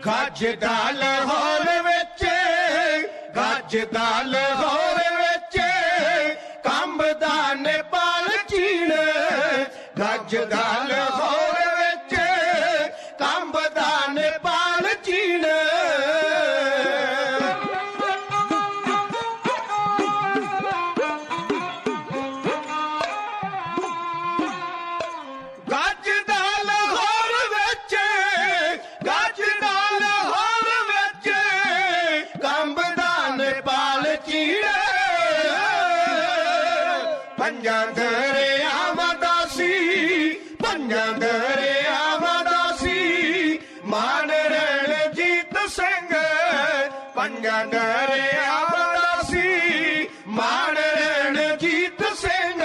ਗੱਜਦਾ ਲਾਹੌਰ ਵਿੱਚ ਗੱਜਦਾ ਲਾਹੌਰ ਵਿੱਚ ਕੰਬਦਾ ਨੇਪਾਲ ਚੀਨ ਗੱਜਦਾ ਲਾਹੌਰ ਵਿੱਚ ਕੰਬਦਾ ਨੇਪਾਲ ਚੀਨ ਗੱਜਦਾ ਲਾਹੌਰ ਵਿੱਚ ਗੱਜਦਾ ਲਾਹੌਰ ਵਿੱਚ ਕੰਬਦਾ ਨੇਪਾਲ ਚੀਨ ਪੰਜਾਂ ਦਰਿਆਵਾਂ ਦਾ ਸੀ ਪੰਜਾਂ ਦਰਿਆਵਾਂ ਦਾ ਸੀ ਮਾਨ ਰਣਜੀਤ ਸਿੰਘ ਪੰਜਾਂ ਦਰਿਆਵਾਂ ਦਾ ਸੀ ਮਾਨ ਰਣਜੀਤ ਸਿੰਘ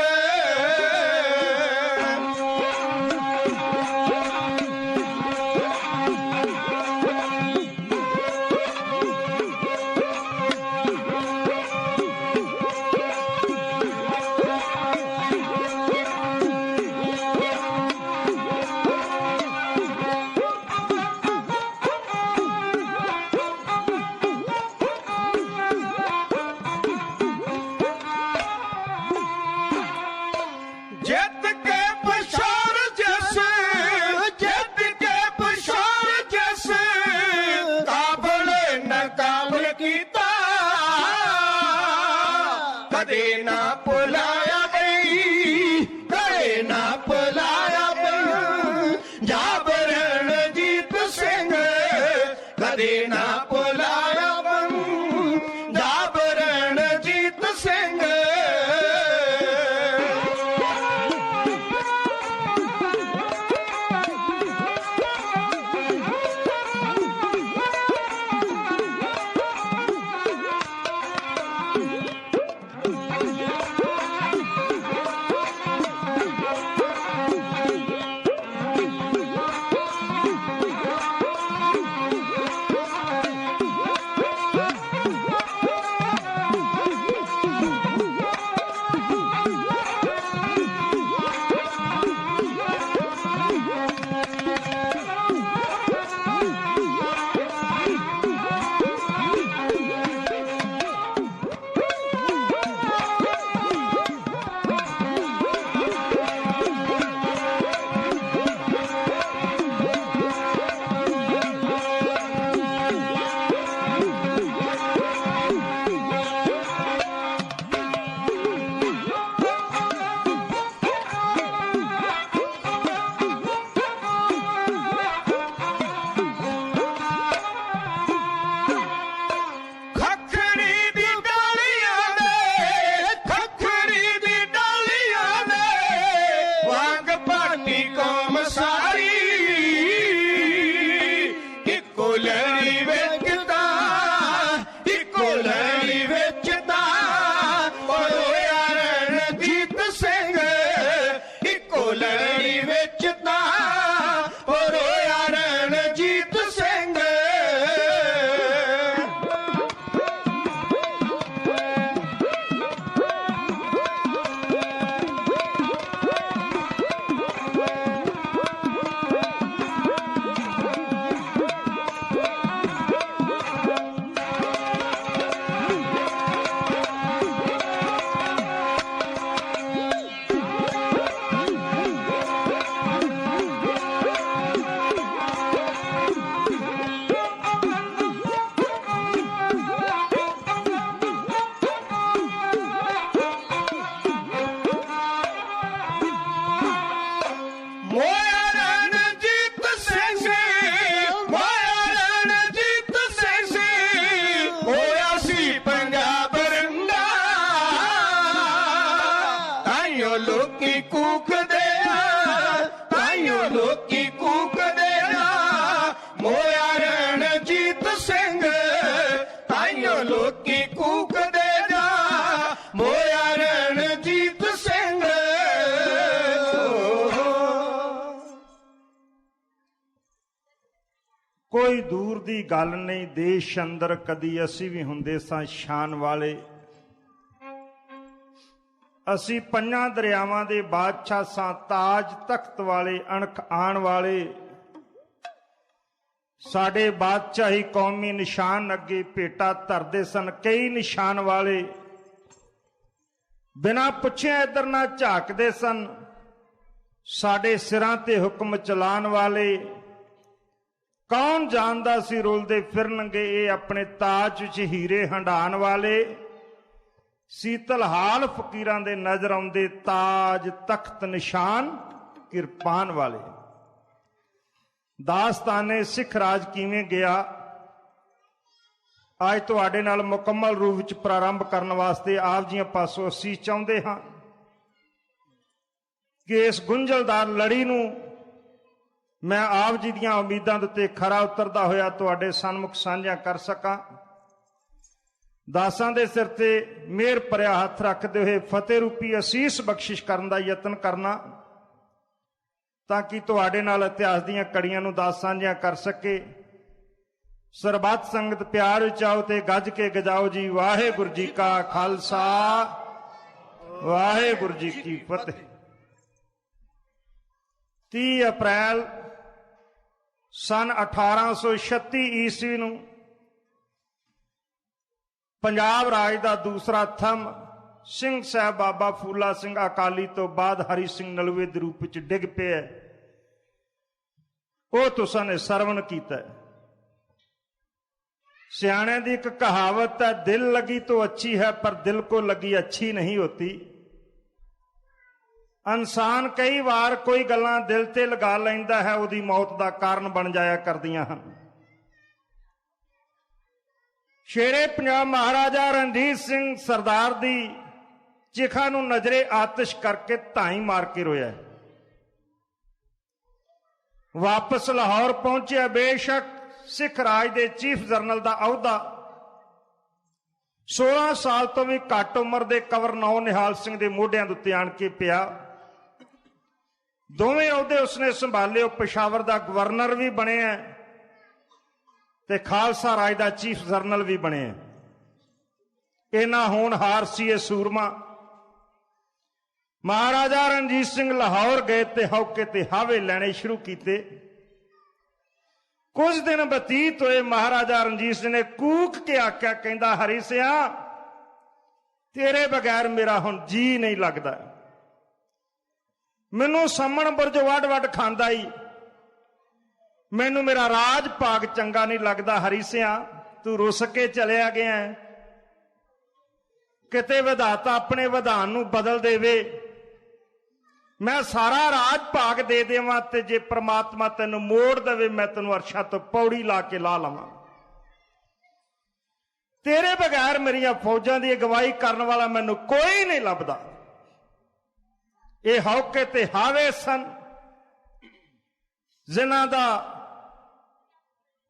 ਜਿੱਤ ਕੇ ਪਛਾਣ ਜਿਸ ਜਿੱਤ ਕੇ ਪਛਾਣ ਜਿਸ ਕਾਬਲ ਨਕਾਬਲ ਕੀਤਾ ਕਦੇ ਨਾ ਭੁਲਾਇਆ ਬਈ ਕਦੇ ਨਾ ਭੁਲਾਇਆ ਬਈ ਜਾਬਰ ਰਣਜੀਤ ਸਿੰਘ ਕਦੇ ਨਾ ਭੁਲਾਇਆ ਬਈ ਜਾਬਰ ਰਣਜੀਤ ਸਿੰਘ ਤਾਈਓ ਲੋਕੀ ਕੂਕਦੇ ਆ, ਤਾਈਓ ਲੋਕੀ ਕੂਕਦੇ ਆ, ਮੋਇਆ ਰਣਜੀਤ ਸਿੰਘ, ਤਾਈਓ ਲੋਕੀ ਕੂਕਦੇ ਜਾ, ਮੋਇਆ ਰਣਜੀਤ ਸਿੰਘ। ਕੋਈ ਦੂਰ ਦੀ ਗੱਲ ਨਹੀਂ, ਦੇਸ਼ ਅੰਦਰ ਕਦੀ ਅਸੀਂ ਵੀ ਹੁੰਦੇ ਸਾਂ ਸ਼ਾਨ ਵਾਲੇ। ਅਸੀਂ ਪੰਜਾਂ ਦਰਿਆਵਾਂ ਦੇ ਬਾਦਸ਼ਾਹ ਸਾਂ, ਤਾਜ ਤਖਤ ਵਾਲੇ, ਅਣਖ ਆਣ ਵਾਲੇ। ਸਾਡੇ ਬਾਦਸ਼ਾਹੀ ਕੌਮੀ ਨਿਸ਼ਾਨ ਅੱਗੇ ਭੇਟਾ ਧਰਦੇ ਸਨ ਕਈ ਨਿਸ਼ਾਨ ਵਾਲੇ। ਬਿਨਾਂ ਪੁੱਛਿਆ ਇੱਧਰ ਨਾ ਝਾਕਦੇ ਸਨ, ਸਾਡੇ ਸਿਰਾਂ ਤੇ ਹੁਕਮ ਚਲਾਉਣ ਵਾਲੇ। ਕੌਣ ਜਾਣਦਾ ਸੀ ਰੁਲਦੇ ਫਿਰਨਗੇ ਇਹ ਆਪਣੇ ਤਾਜ ਵਿੱਚ ਹੀਰੇ ਹੰਡਾਣ ਵਾਲੇ। ਸੀਤਲ ਹਾਲ ਫਕੀਰਾਂ ਦੇ ਨਜ਼ਰ ਆਉਂਦੇ, ਤਾਜ ਤਖਤ ਨਿਸ਼ਾਨ ਕਿਰਪਾਨ ਵਾਲੇ। ਦਾਸਤਾਨੇ ਸਿੱਖ ਰਾਜ ਕਿਵੇਂ ਗਿਆ, ਅੱਜ ਤੁਹਾਡੇ ਨਾਲ ਮੁਕੰਮਲ ਰੂਪ ਵਿੱਚ ਪ੍ਰਾਰੰਭ ਕਰਨ ਵਾਸਤੇ ਆਪ ਜੀਆਂ ਪਾਸੋਂ ਅਸੀਂ ਚਾਹੁੰਦੇ ਹਾਂ ਕਿ ਇਸ ਗੁੰਝਲਦਾਰ ਲੜੀ ਨੂੰ ਮੈਂ ਆਪ ਜੀ ਦੀਆਂ ਉਮੀਦਾਂ ਦੇ ਉੱਤੇ ਖਰਾ ਉਤਰਦਾ ਹੋਇਆ ਤੁਹਾਡੇ ਸਨਮੁਖ ਸਾਂਝਾ ਕਰ ਸਕਾਂ। ਦਾਸਾਂ ਦੇ ਸਿਰ ਤੇ ਮਿਹਰ ਭਰਿਆ ਹੱਥ ਰੱਖਦੇ ਹੋਏ ਫਤਿਹ ਰੂਪੀ ਅਸੀਸ ਬਖਸ਼ਿਸ਼ ਕਰਨ ਦਾ ਯਤਨ ਕਰਨਾ, ਤਾਂ ਕਿ ਤੁਹਾਡੇ ਨਾਲ ਇਤਿਹਾਸ ਦੀਆਂ ਕੜੀਆਂ ਨੂੰ ਦਾਸ ਸਾਂਝੀਆਂ ਕਰ ਸਕੇ। ਸਰਬੱਤ ਸੰਗਤ ਪਿਆਰ ਵਿੱਚ ਆਓ ਤੇ ਗੱਜ ਕੇ ਗਜਾਓ ਜੀ, ਵਾਹਿਗੁਰੂ ਜੀ ਕਾ ਖਾਲਸਾ, ਵਾਹਿਗੁਰੂ ਜੀ ਕੀ ਫਤਿਹ। 30 ਅਪ੍ਰੈਲ ਸਨ 1836 ਈਸਵੀ ਨੂੰ ਪੰਜਾਬ ਰਾਜ ਦਾ ਦੂਸਰਾ ਥੰਮ ਸਿੰਘ ਸਾਹਿਬ ਬਾਬਾ ਫੂਲਾ ਸਿੰਘ ਅਕਾਲੀ ਤੋਂ ਬਾਅਦ ਹਰੀ ਸਿੰਘ ਨਲੂਏ ਦੇ ਰੂਪ ਵਿੱਚ ਡਿੱਗ ਪਿਆ। ਉਹ ਤੁਸਾਂ ਨੇ ਸਰਵਣ ਕੀਤਾ। ਸਿਆਣਿਆਂ ਦੀ ਇੱਕ ਕਹਾਵਤ ਹੈ, ਦਿਲ ਲਗੀ ਤੋਂ ਅੱਛੀ ਹੈ ਪਰ ਦਿਲ ਕੋ ਲਗੀ ਅੱਛੀ ਨਹੀਂ ਹੋਤੀ। ਇਨਸਾਨ ਕਈ ਵਾਰ ਕੋਈ ਗੱਲਾਂ ਦਿਲ ਤੇ ਲਗਾ ਲੈਂਦਾ ਹੈ, ਉਹਦੀ ਮੌਤ ਦਾ ਕਾਰਨ ਬਣ ਜਾਇਆ ਕਰਦੀਆਂ ਹਨ। ਸ਼ੇਰੇ ਪੰਜਾਬ ਮਹਾਰਾਜਾ ਰਣਜੀਤ ਸਿੰਘ ਸਰਦਾਰ ਦੀ ਚਿਖਾ ਨੂੰ ਨਜ਼ਰੇ ਆਤਿਸ਼ ਕਰਕੇ ਧਾਈ ਮਾਰ ਕੇ ਰੋਇਆ। ਵਾਪਸ ਲਾਹੌਰ ਪਹੁੰਚਿਆ। ਬੇਸ਼ੱਕ ਸਿੱਖ ਰਾਜ ਦੇ ਚੀਫ ਜਨਰਲ ਦਾ ਅਹੁਦਾ 16 ਸਾਲ ਤੋਂ ਵੀ ਘੱਟ ਉਮਰ ਦੇ ਗਵਰਨਰ ਨਿਹਾਲ ਸਿੰਘ ਦੇ ਮੋਢਿਆਂ ਦੇ ਉੱਤੇ ਆਣ ਕੇ ਪਿਆ। ਦੋਵੇਂ ਅਹੁਦੇ ਉਸਨੇ ਸੰਭਾਲੇ। ਉਹ ਪੇਸ਼ਾਵਰ ਦਾ ਗਵਰਨਰ ਵੀ ਬਣਿਆ ਤੇ ਖਾਲਸਾ ਰਾਜ ਦਾ ਚੀਫ ਜਨਰਲ ਵੀ ਬਣਿਆ। ਇਹਨਾਂ ਹੋਣਹਾਰ ਸੀ ਇਹ ਸੂਰਮਾ। ਮਹਾਰਾਜਾ ਰਣਜੀਤ ਸਿੰਘ ਲਾਹੌਰ ਗਏ ਤੇ ਹੌਕੇ ਤੇ ਹਾਵੇ ਲੈਣੇ ਸ਼ੁਰੂ ਕੀਤੇ। ਕੁਝ ਦਿਨ ਬਤੀਤ ਹੋਏ, ਮਹਾਰਾਜਾ ਰਣਜੀਤ ਸਿੰਘ ਨੇ ਕੂਕ ਕੇ ਆਖਿਆ, ਕਹਿੰਦਾ, ਹਰੀ ਸਿਆ, ਤੇਰੇ ਬਗੈਰ ਮੇਰਾ ਹੁਣ ਜੀ ਨਹੀਂ ਲੱਗਦਾ। ਮੈਨੂੰ ਸੰਮਣ ਬੁਰਜ ਵੱਡ ਵੱਡ ਖਾਂਦਾ ਈ, ਮੈਨੂੰ ਮੇਰਾ ਰਾਜ ਭਾਗ ਚੰਗਾ ਨਹੀਂ ਲੱਗਦਾ। ਹਰੀ ਸਿਆ, ਤੂੰ ਰੁੱਸ ਕੇ ਚਲਿਆ ਗਿਆ, ਕਿਤੇ ਵਿਧਾਤਾ ਆਪਣੇ ਵਿਧਾਨ ਨੂੰ ਬਦਲ ਦੇਵੇ। ਮੈਂ ਸਾਰਾ ਰਾਜ ਭਾਗ ਦੇ ਦੇਵਾਂ ਤੇ ਜੇ ਪ੍ਰਮਾਤਮਾ ਤੈਨੂੰ ਮੋੜ ਦੇਵੇ, ਮੈਂ ਤੈਨੂੰ ਅਰਸ਼ਾਂ ਤੋਂ ਪੌੜੀ ਲਾ ਕੇ ਲਾ ਲਵਾਂ। ਤੇਰੇ ਬਗੈਰ ਮੇਰੀਆਂ ਫੌਜਾਂ ਦੀ ਅਗਵਾਈ ਕਰਨ ਵਾਲਾ ਮੈਨੂੰ ਕੋਈ ਨਹੀਂ ਲੱਭਦਾ। ਇਹ ਹੌਕੇ ਤੇ ਹਾਵੇ ਸਨ ਜਿਨ੍ਹਾਂ ਦਾ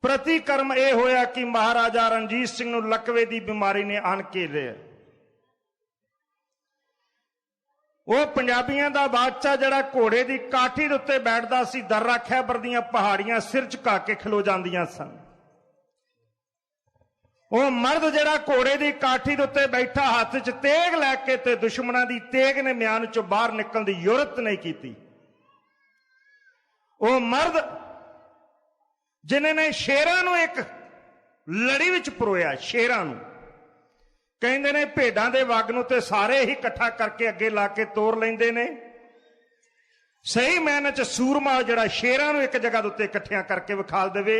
ਪ੍ਰਤੀਕਰਮ ਇਹ ਹੋਇਆ ਕਿ ਮਹਾਰਾਜਾ ਰਣਜੀਤ ਸਿੰਘ ਨੂੰ ਲਕਵੇ ਦੀ ਬਿਮਾਰੀ ਨੇ ਆਣ ਕੇ ਲਿਆ। ਉਹ ਪੰਜਾਬੀਆਂ ਦਾ ਬਾਦਸ਼ਾਹ ਜਿਹੜਾ ਘੋੜੇ ਦੀ ਕਾਠੀ ਦੇ ਉੱਤੇ ਬੈਠਦਾ ਸੀ, ਦਰਰਾ ਖੈਬਰ ਦੀਆਂ ਪਹਾੜੀਆਂ ਸਿਰ ਝੁਕਾ ਕੇ ਖਲੋ ਜਾਂਦੀਆਂ ਸਨ। ਉਹ ਮਰਦ ਜਿਹੜਾ ਘੋੜੇ ਦੀ ਕਾਠੀ ਦੇ ਉੱਤੇ ਬੈਠਾ, ਹੱਥ 'ਚ ਤੇਗ ਲੈ ਕੇ, ਤੇ ਦੁਸ਼ਮਣਾਂ ਦੀ ਤੇਗ ਨੇ ਮਿਆਨ 'ਚੋਂ ਬਾਹਰ ਨਿਕਲਣ ਦੀ ਜੁਰਤ ਨਹੀਂ ਕੀਤੀ। ਉਹ ਮਰਦ ਜਿਨ੍ਹਾਂ ਨੇ ਸ਼ੇਰਾਂ ਨੂੰ ਇੱਕ ਲੜੀ ਵਿੱਚ ਪਰੋਇਆ। ਸ਼ੇਰਾਂ ਨੂੰ ਕਹਿੰਦੇ ਨੇ ਭੇਡਾਂ ਦੇ ਵਗ ਨੂੰ ਤੇ ਸਾਰੇ ਹੀ ਇਕੱਠਾ ਕਰਕੇ ਅੱਗੇ ਲਾ ਕੇ ਤੋਰ ਲੈਂਦੇ ਨੇ। ਸਹੀ ਮਾਇਨੇ 'ਚ ਸੂਰਮਾ ਜਿਹੜਾ ਸ਼ੇਰਾਂ ਨੂੰ ਇੱਕ ਜਗ੍ਹਾ ਦੇ ਉੱਤੇ ਇਕੱਠਿਆਂ ਕਰਕੇ ਵਿਖਾਲ ਦੇਵੇ।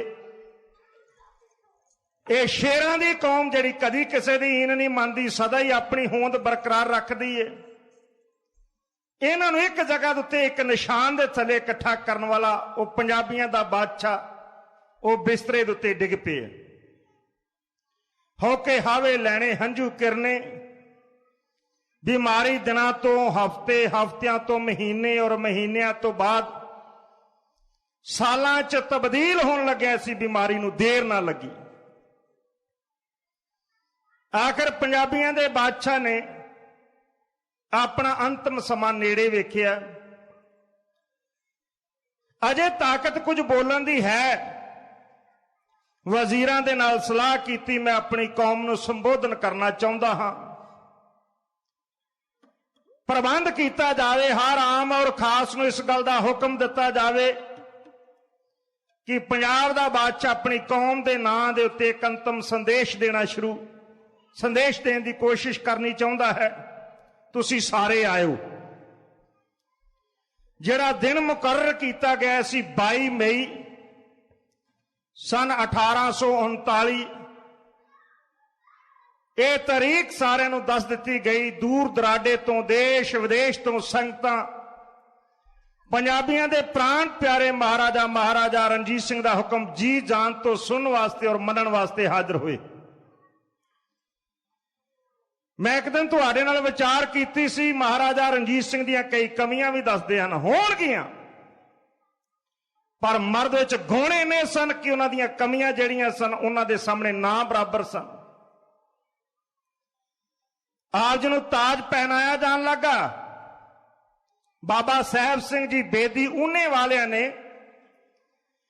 ਇਹ ਸ਼ੇਰਾਂ ਦੀ ਕੌਮ ਜਿਹੜੀ ਕਦੀ ਕਿਸੇ ਦੀ ਹੀਨ ਨਹੀਂ ਮੰਨਦੀ, ਸਦਾ ਹੀ ਆਪਣੀ ਹੋਂਦ ਬਰਕਰਾਰ ਰੱਖਦੀ ਏ। ਇਹਨਾਂ ਨੂੰ ਇੱਕ ਜਗ੍ਹਾ ਦੇ ਉੱਤੇ ਇੱਕ ਨਿਸ਼ਾਨ ਦੇ ਥੱਲੇ ਇਕੱਠਾ ਕਰਨ ਵਾਲਾ ਉਹ ਪੰਜਾਬੀਆਂ ਦਾ ਬਾਦਸ਼ਾਹ ਉਹ ਬਿਸਤਰੇ ਦੇ ਉੱਤੇ ਡਿੱਗ ਪਿਆ। ਹੌਕੇ ਹਾਵੇ ਲੈਣੇ, ਹੰਝੂ ਕਿਰਨੇ, बीमारी दिनों तो हफ्ते, हफ्तियां तो महीने और महीनों तो बाद सालां च तब्दील होने लग्या सी। बीमारी नूं देर ना लगी। आखिर पंजाबियों के बादशाह ने अपना अंतिम समा नेड़े वेखिया। अजे ताकत कुछ बोलण दी है। वजीरां दे नाल सलाह कीती, मैं अपनी कौम नूं संबोधन करना चाहुंदा हां। प्रबंध किया जाए, हर आम और खास नूं इस गल दा हुक्म दिता जाए कि पंजाब दा बादशाह अपनी कौम दे नां दे उत्ते एक अंतिम संदेश देना संदेश देने की कोशिश करनी चाहुंदा है। तुसी सारे आयो। जिहड़ा दिन मुकर्रर किया गया सी 22 मई सन 1839, यह तारीख सारे नूं दस दी गई। दूर दराडे तो, देश विदेश तो संगतां पंजाबियों के प्राण प्यारे महाराजा रणजीत सिंह का हुक्म जी जान तो सुनने वास्ते और मनन वास्ते हाजिर हुए। मैं एक दिन तुहाडे नाल विचार कीती सी, महाराजा रणजीत सिंह दीयां कई कमियां भी दसदे हन, होणगियां, पर मर्द विच गुण इन्ने सन कि उन्हां दीयां कमियां जिहड़ियां सन उन्हां दे सामने ना बराबर सन। आप जी नूं ताज पहनाया जान लगा। बाबा साहब सिंह जी बेदी ऊने वालियां ने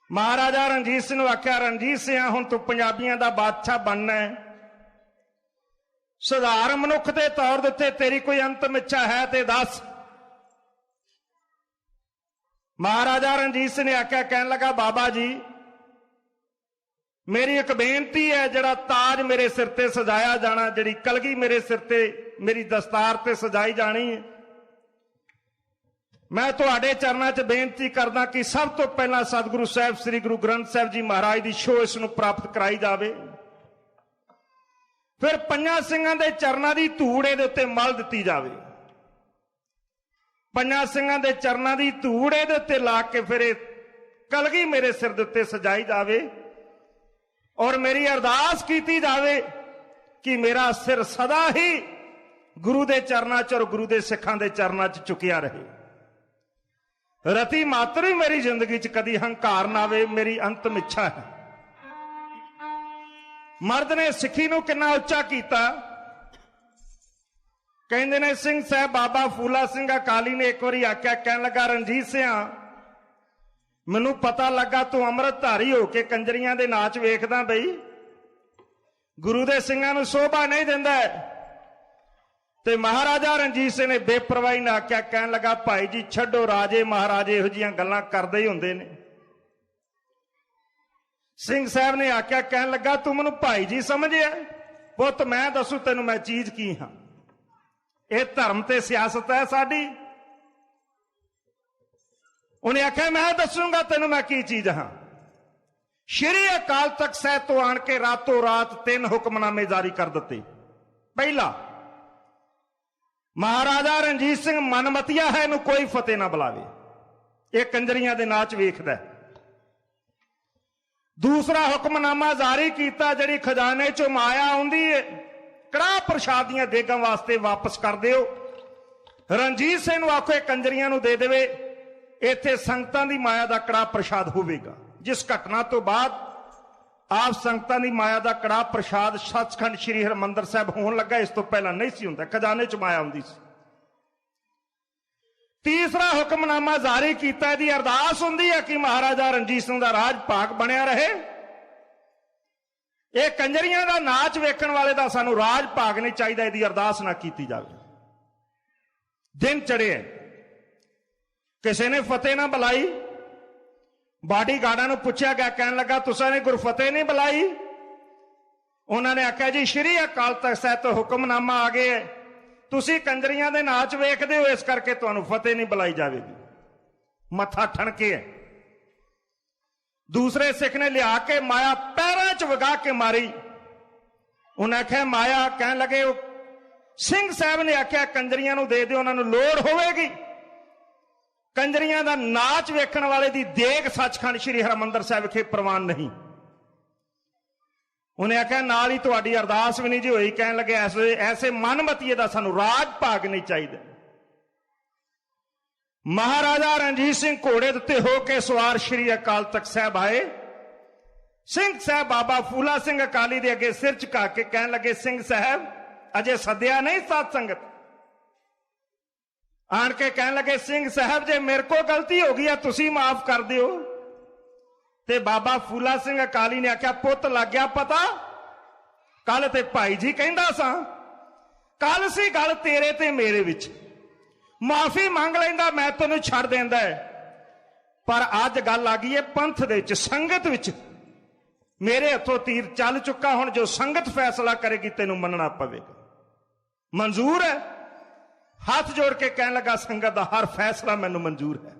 महाराजा रणजीत सिंह नूं आख्या, रणजीत सिंह हुण तूं पंजाबियों का बादशाह बनना है। साधारण मनुख के तौर पर तेरी कोई अंतिम इच्छा है तो दस। महाराजा रणजीत सिंह ने आख्या, कहन लगा, बाबा जी मेरी एक बेनती है, जड़ा ताज मेरे सिर ते सजाया जाना, जड़ी कलगी मेरे सिर ते मेरी दस्तार ते सजाई जानी है, मैं तुहाडे चरनां च बेनती करदा कि सब तो पहला सतगुरु साहब श्री गुरु ग्रंथ साहब जी महाराज की छो इस नूं प्राप्त कराई जावे। फिर पंजां सिंहां दे चरनां दी धूड़ इहदे उत्ते मल दित्ती जावे। पंजां सिंहां दे चरनां दी धूड़ इहदे उत्ते ला के फिर कलगी मेरे सिर दे उत्ते सजाई जावे और मेरी अरदास कीती जावे कि मेरा सिर सदा ही गुरु दे चरनां च और गुरु दे सिखां दे चरनां च झुकिया रहे। रति मात्र ही मेरी जिंदगी च कदी हंकार ना आवे, मेरी अंतिम इच्छा है। मर्द ने सिखी नूं किन्ना उच्चा कीता। कहंदे ने सिंह साहब बाबा फूला सिंह अकाली ने एक बारी आख्या, कहन लगा, रणजीत सिंह मैनू पता लगा तू अमृतधारी हो के कंजरियां दे नाच वेखदा, बई गुरु दे सिंहां नूं शोभा नहीं दिंदा। ते महाराजा रणजीत सिंह ने बेपरवाही ने आख्या, कहन लगा, भाई जी छड्डो, राजे महाराजे इहो जिहियां गल्लां करदे ही हुंदे ने। सिंह साहब ने आख्या, कहन लगा, तू मैनू भाई जी समझिया? पुत मैं दसू तैनू मैं चीज की हाँ? यह धर्म ते सियासत है साडी। उन्हें आख्या, मैं दसूंगा तैनू मैं की चीज हाँ। श्री अकाल तख्त साहिब तो आण के रातों रात 3 हुक्मनामे जारी कर दिते। पहला, महाराजा रणजीत सिंह मनमतिया है, इनू कोई फतेह ना बुलावे, यह कंजरियां दे नाच वेखदा। दूसरा हुक्मनामा जारी किया, जिहड़ी खजाने चों माया आउंदी है कड़ाह प्रसाद दीआं देगां वास्ते वापस कर दिओ। रणजीत सिंह नूं आखो कंजरियां नूं दे देवे, इत्थे संगतां दी माया दा कड़ाह प्रसाद होवेगा। जिस घटना तो बाद आप संगतां दी माया दा कड़ाह प्रसाद सचखंड श्री हरमंदर साहिब होण लगा, इस तो पहला नहीं सी हुंदा, खजाने च माया आउंदी सी। तीसरा हुक्मनामा जारी किया, इहदी अरदास हुंदी है कि महाराजा रणजीत सिंह दा राज भाग बनिया रहे। यह कंजरियां दा नाच वेखण वाले दा सानू राज भाग नहीं चाहिए, इहदी अरदास ना की जावे। दिन चढ़े, किसी ने फतेह ना बुलाई। बाडी गार्डां नूं पुछया गया, कहन लगा, तुसां ने गुरफतेह नहीं बुलाई? उन्होंने आख्या, जी श्री अकाल तख्त साहिब तो हुक्मनामा आ गया, तुसी कंजरियां दे नाच वेखदे हो, इस करके तुहानूं फतेह नहीं बुलाई जावेगी। मत्था ठणके है। दूसरे सिख ने लिया के माया पैरों च वगा के मारी। उन्हें आख्या माया, कहन लगे सिंह साहब ने आख्या कंजरियां नूं दे दिओ, उन्हां नूं लोड़ होवेगी। कंजरियां दा नाच वेखण वाले दी देग सचखंड श्री हरमंदर साहिब विखे प्रवान नहीं। ਉਹਨੇ ਆਖਿਆ ਨਾਲ ਹੀ ਤੁਹਾਡੀ ਅਰਦਾਸ ਵੀ ਨਹੀਂ ਜੀ ਹੋਈ। ਕਹਿਣ ਲੱਗੇ ਐਸੇ ਮਨਮਤੀਏ ਦਾ ਸਾਨੂੰ ਰਾਜ ਭਾਗ ਨਹੀਂ ਚਾਹੀਦਾ। ਮਹਾਰਾਜਾ ਰਣਜੀਤ ਸਿੰਘ ਘੋੜੇ ਦੇ ਉੱਤੇ ਹੋ ਕੇ ਸਵਾਰ ਸ਼੍ਰੀ ਅਕਾਲ ਤਖਤ ਸਾਹਿਬ ਆਏ। ਸਿੰਘ ਸਾਹਿਬ ਬਾਬਾ ਫੂਲਾ ਸਿੰਘ ਅਕਾਲੀ ਦੇ ਅੱਗੇ ਸਿਰ ਝੁਕਾ ਕੇ ਕਹਿਣ ਲੱਗੇ, ਸਿੰਘ ਸਾਹਿਬ ਅਜੇ ਸੱਦਿਆ ਨਹੀਂ ਸਾਧ ਸੰਗਤ। ਆਣ ਕੇ ਕਹਿਣ ਲੱਗੇ, ਸਿੰਘ ਸਾਹਿਬ ਜੇ ਮੇਰੇ ਕੋਲ ਗਲਤੀ ਹੋ ਗਈ ਆ ਤੁਸੀਂ ਮਾਫ ਕਰ ਦਿਓ। ਤੇ ਬਾਬਾ ਫੂਲਾ ਸਿੰਘ ਅਕਾਲੀ ਨੇ ਆਖਿਆ, ਪੁੱਤ ਲੱਗ ਗਿਆ ਪਤਾ, ਕੱਲ ਤੇ ਭਾਈ ਜੀ ਕਹਿੰਦਾ ਸਾਂ, ਕੱਲ ਸੀ ਗੱਲ ਤੇਰੇ ਤੇ ਮੇਰੇ ਵਿੱਚ, ਮਾਫੀ ਮੰਗ ਲੈਂਦਾ ਮੈਂ ਤੈਨੂੰ ਛੱਡ ਦਿੰਦਾ। ਪਰ ਅੱਜ ਗੱਲ ਆ ਗਈ ਹੈ ਪੰਥ ਦੇ ਵਿੱਚ, ਸੰਗਤ ਵਿੱਚ। ਮੇਰੇ ਹੱਥੋਂ ਤੀਰ ਚੱਲ ਚੁੱਕਾ, ਹੁਣ ਜੋ ਸੰਗਤ ਫੈਸਲਾ ਕਰੇਗੀ ਤੈਨੂੰ ਮੰਨਣਾ ਪਵੇਗਾ। ਮਨਜ਼ੂਰ ਹੈ? ਹੱਥ ਜੋੜ ਕੇ ਕਹਿਣ ਲੱਗਾ, ਸੰਗਤ ਦਾ ਹਰ ਫੈਸਲਾ ਮੈਨੂੰ ਮਨਜ਼ੂਰ ਹੈ।